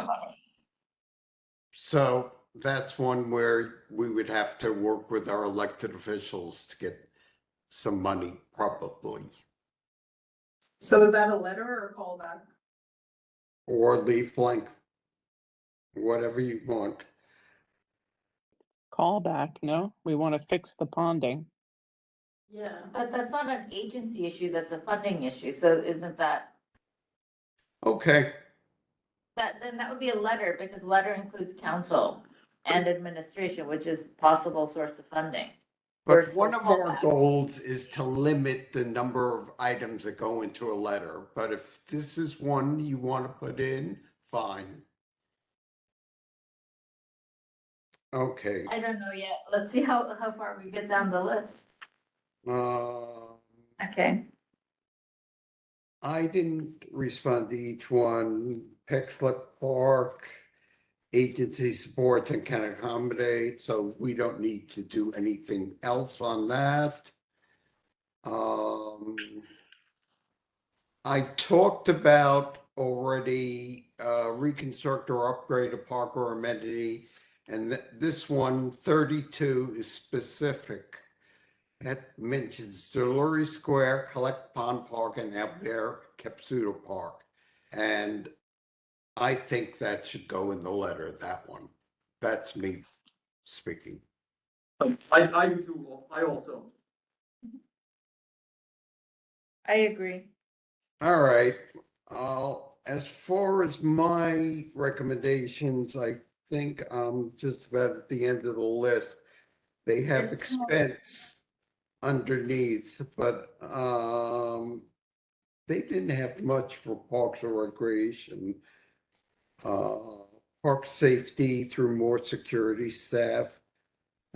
So that's one where we would have to work with our elected officials to get some money, probably, So is that a letter or a callback? or leave blank, whatever you want. Callback, no? We want to fix the ponding. Yeah. But that's not an agency issue, that's a funding issue. So isn't that, Okay, then that would be a letter because letter includes council and administration, which is possible source of funding. but Versus one of our callback. goals is to limit the number of items that go into a letter. But if this is one you want to put in, fine. Okay. I don't know yet. Let's see how far we get down the list. Okay. I didn't respond to each one. Pexlet Park, agency supports and can accommodate, so we don't need to do anything else on that. I talked about already reconstruct or upgrade a park or amenity, and this one, 32, is specific. It mentions Delory Square, Collect Pond Park, and Albert Capsuto Park. And I think that should go in the letter, that one. That's me speaking. I do too, I also. I agree. All right. As far as my recommendations, I think I'm just about at the end of the list. They have expense underneath, but they didn't have much for parks or recreation. Park safety through more security staff.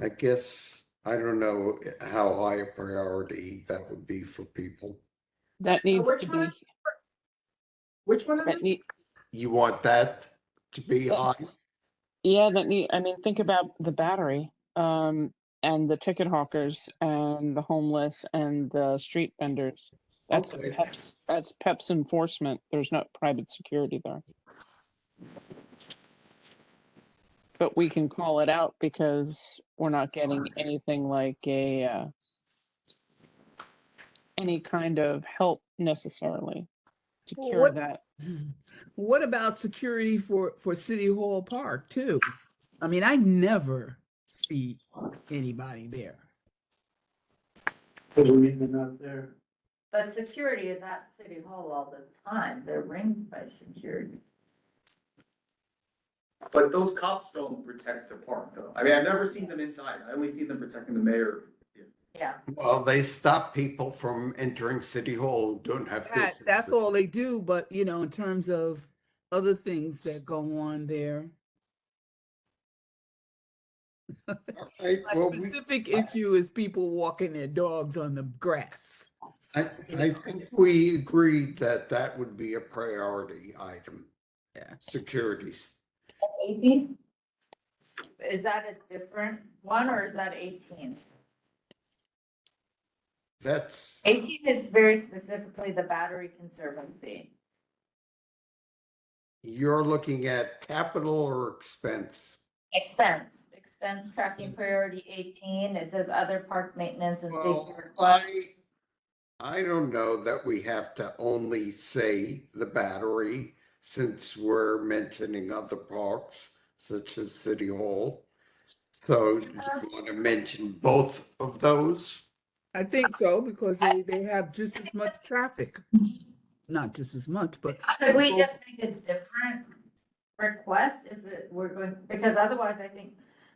I guess, I don't know how high a priority that would be for people. That needs which to one? be, Which one is that it? need, You want that to be That- high? yeah, I mean, think about the battery, and the ticket hawkers and the homeless and the street vendors. That's Okay. PEP's enforcement. There's no private security there. But we can call it out because we're not getting anything like a any kind of help necessarily to Well, cure that. What about security for City Hall Park too? I mean, I never see anybody there. Doesn't mean they're not there. But security is at City Hall all the time. They're ringed by security. But those cops don't protect the park though. I mean, I've never seen them inside. I only see them protecting the mayor. Yeah. Well, they stop people from entering City Hall who don't have That's business. all they do, but you know, in terms of other things that go on there. All right, My well, specific issue is people walking their dogs on the grass. I think we agreed that that would be a priority item. Yeah. Securities. That's 18? Is that a different one or is that 18? That's 18 is very specifically the Battery Conservancy. You're looking at capital or expense? Expense tracking priority 18. It says other park maintenance and safety Well, requests. I don't know that we have to only say the Battery since we're mentioning other parks such as City Hall. So do you want to mention both of those? I think so, because they have just as much traffic. Not just as much, but. Could we just make a different request if we're going, because otherwise I think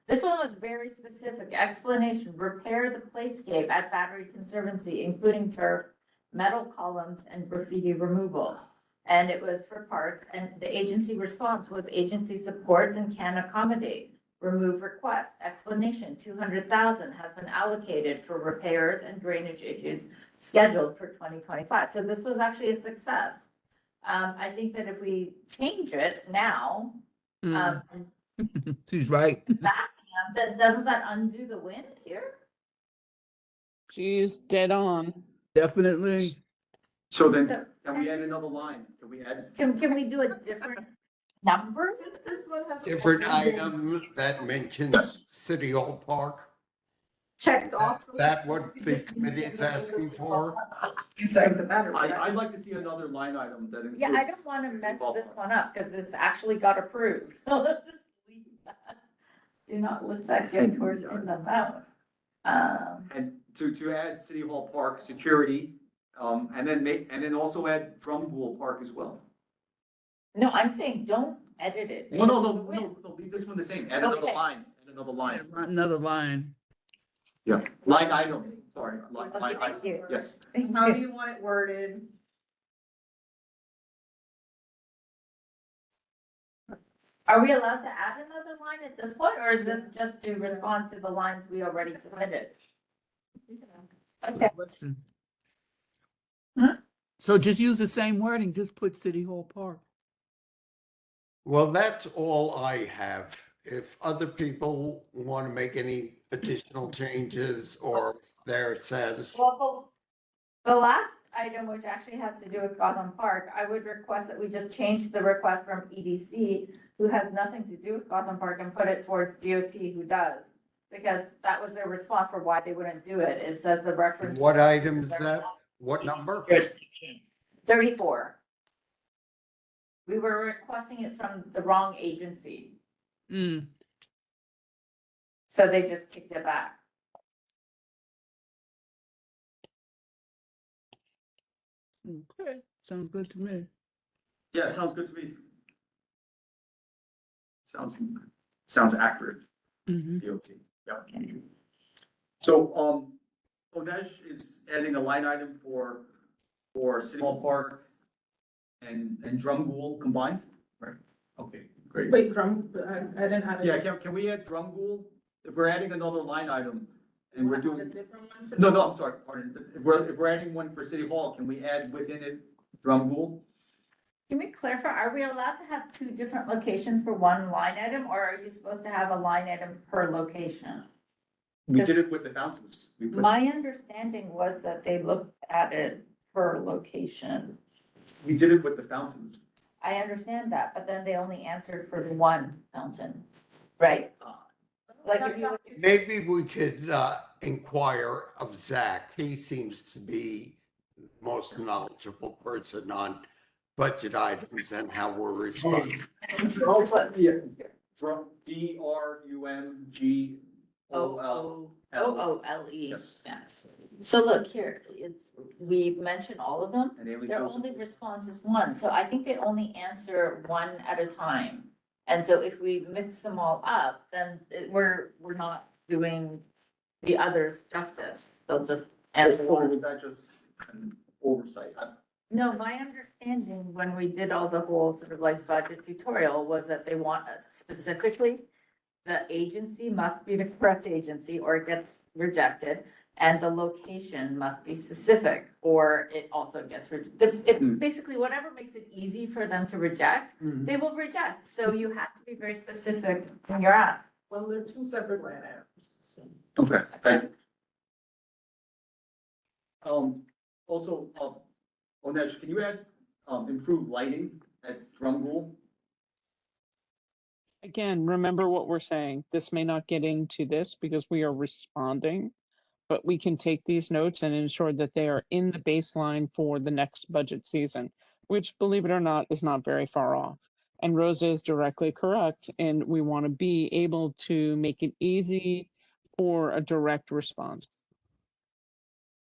this one was very specific. Explanation, repair the playscape at Battery Conservancy, including turf, metal columns, and graffiti removal. And it was for parks, and the agency response was agency supports and can accommodate. Remove request. Explanation, 200,000 has been allocated for repairs and drainage issues scheduled for 2025. So this was actually a success. I think that if we change it now, She's right. then doesn't that undo the win here? She's dead on. Definitely. So then, can we add another line? Can we add? Can we do a different number? Since this one has. Different items that mention Yes. City Hall Park? Checked off. so That it's- what we the just committee is consider it asking as a for? Inside the battery. I'd like to see another line item that includes. Yeah, I don't want to mess this one up because this actually got approved. So let's just leave that. Do not let that get horse in the mouth. And to add City Hall Park security, and then also add Drumgoole Park as well. No, I'm saying don't edit it. No, leave this one the same. Add another Okay. line, add another line. Another line. Yeah, line item, sorry, line Okay, item, thank you. yes. Thank How do you. you want it worded? Are we allowed to add another line at this point, or is this just to respond to the lines we already submitted? Okay. Question. Huh? So just use the same wording, just put City Hall Park. Well, that's all I have. If other people want to make any additional changes or they're satisfied. Well, the last item, which actually has to do with Gotham Park, I would request that we just change the request from EDC, who has nothing to do with Gotham Park, and put it towards DOT, who does. Because that was their response for why they wouldn't do it. It says the reference. What item is that? What number? 34. We were requesting it from the wrong agency, so they just kicked it back. Okay, sounds good to me. Yeah, sounds good to me. Sounds accurate. DOT, yeah. So, Onesh is adding a line item for City Hall Park and Drumgoole combined, right? Okay, great. Wait, I didn't add it. Yeah, can we add Drumgoole? If we're adding another line item and we're A doing, different one? no, I'm sorry, pardon. If we're adding one for City Hall, can we add within it Drumgoole? Can we clarify, are we allowed to have two different locations for one line item, or are you supposed to have a line item per location? We did it with the fountains. We put, My understanding was that they looked at it per location. we did it with the fountains. I understand that, but then they only answered for the one fountain, right? Like if you, Maybe we could inquire of Zach. He seems to be most knowledgeable person on budget items and how we're responding. Yeah, DRUMGOL. OOLE. Yes. Yes. So look here, we've mentioned all of them. And Haley Their Joseph. only response is one, so I think they only answer one at a time. And so if we mix them all up, then we're not doing the others justice. They'll just answer Or one. was that just an oversight? No, my understanding when we did all the whole sort of like budget tutorial was that they want specifically the agency must be the correct agency or it gets rejected. And the location must be specific or it also gets rejected. Basically, whatever makes it easy for them to reject, they will reject. So you have to be very specific when you're asked. Well, they're two separate line items, so. Okay, thank you. Also, Onej, can you add, improved lighting at Drumgool? Again, remember what we're saying. This may not get into this because we are responding, but we can take these notes and ensure that they are in the baseline for the next budget season, which, believe it or not, is not very far off. And Rosa is directly correct, and we want to be able to make it easy for a direct response.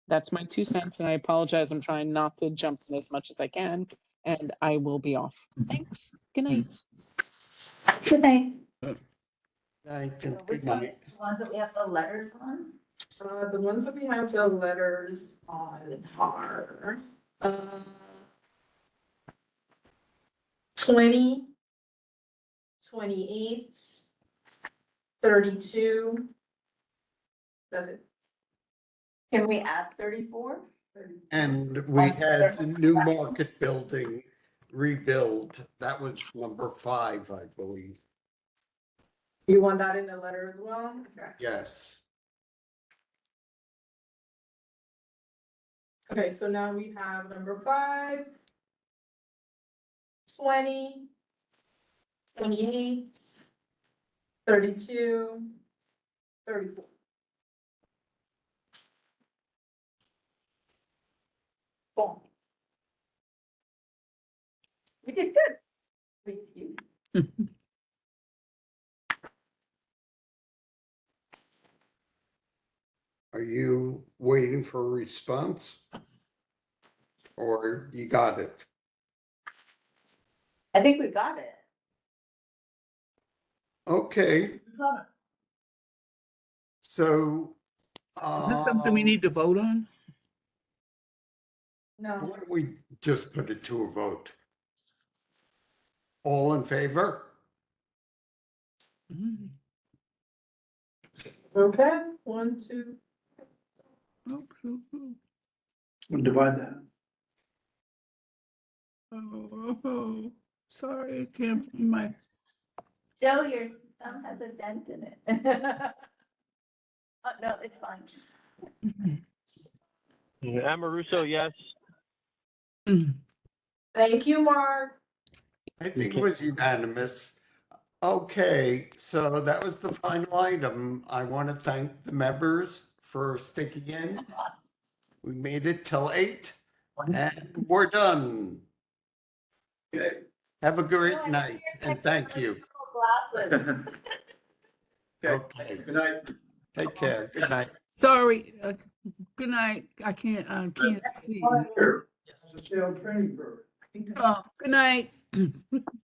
That's my 2 cents, and I apologize. I'm trying not to jump in as much as I can, and I will be off. Thanks. Good night. Good night. Good night. The ones that we have the letters on? The ones that we have the letters on are, 20, 28, 32. That's it. Can we add 34? And we had the new market building rebuild. That was number 5, I believe. You want that in the letter as well? Yes. Okay, so now we have number 5, 20, 28, 32, 34. Cool. We did good. Excuse. Are you waiting for a response? Or you got it? I think we got it. Okay. So. Is this something we need to vote on? No. Why don't we just put it to a vote? All in favor? Mhm. Okay, 1, 2. We'll divide that. Oh, sorry, I can't find my. Joe, your thumb has a dent in it. Oh, no, it's fine. Amoruso, yes. Thank you, Mark. I think it was unanimous. Okay, so that was the final item. I want to thank the members for sticking in. We made it till 8 and we're done. Okay. Have a great night and thank you. Glasses. Okay, Good night. take care. Good night. Sorry, good night. I can't see. Here. The sale training program. Oh, good night.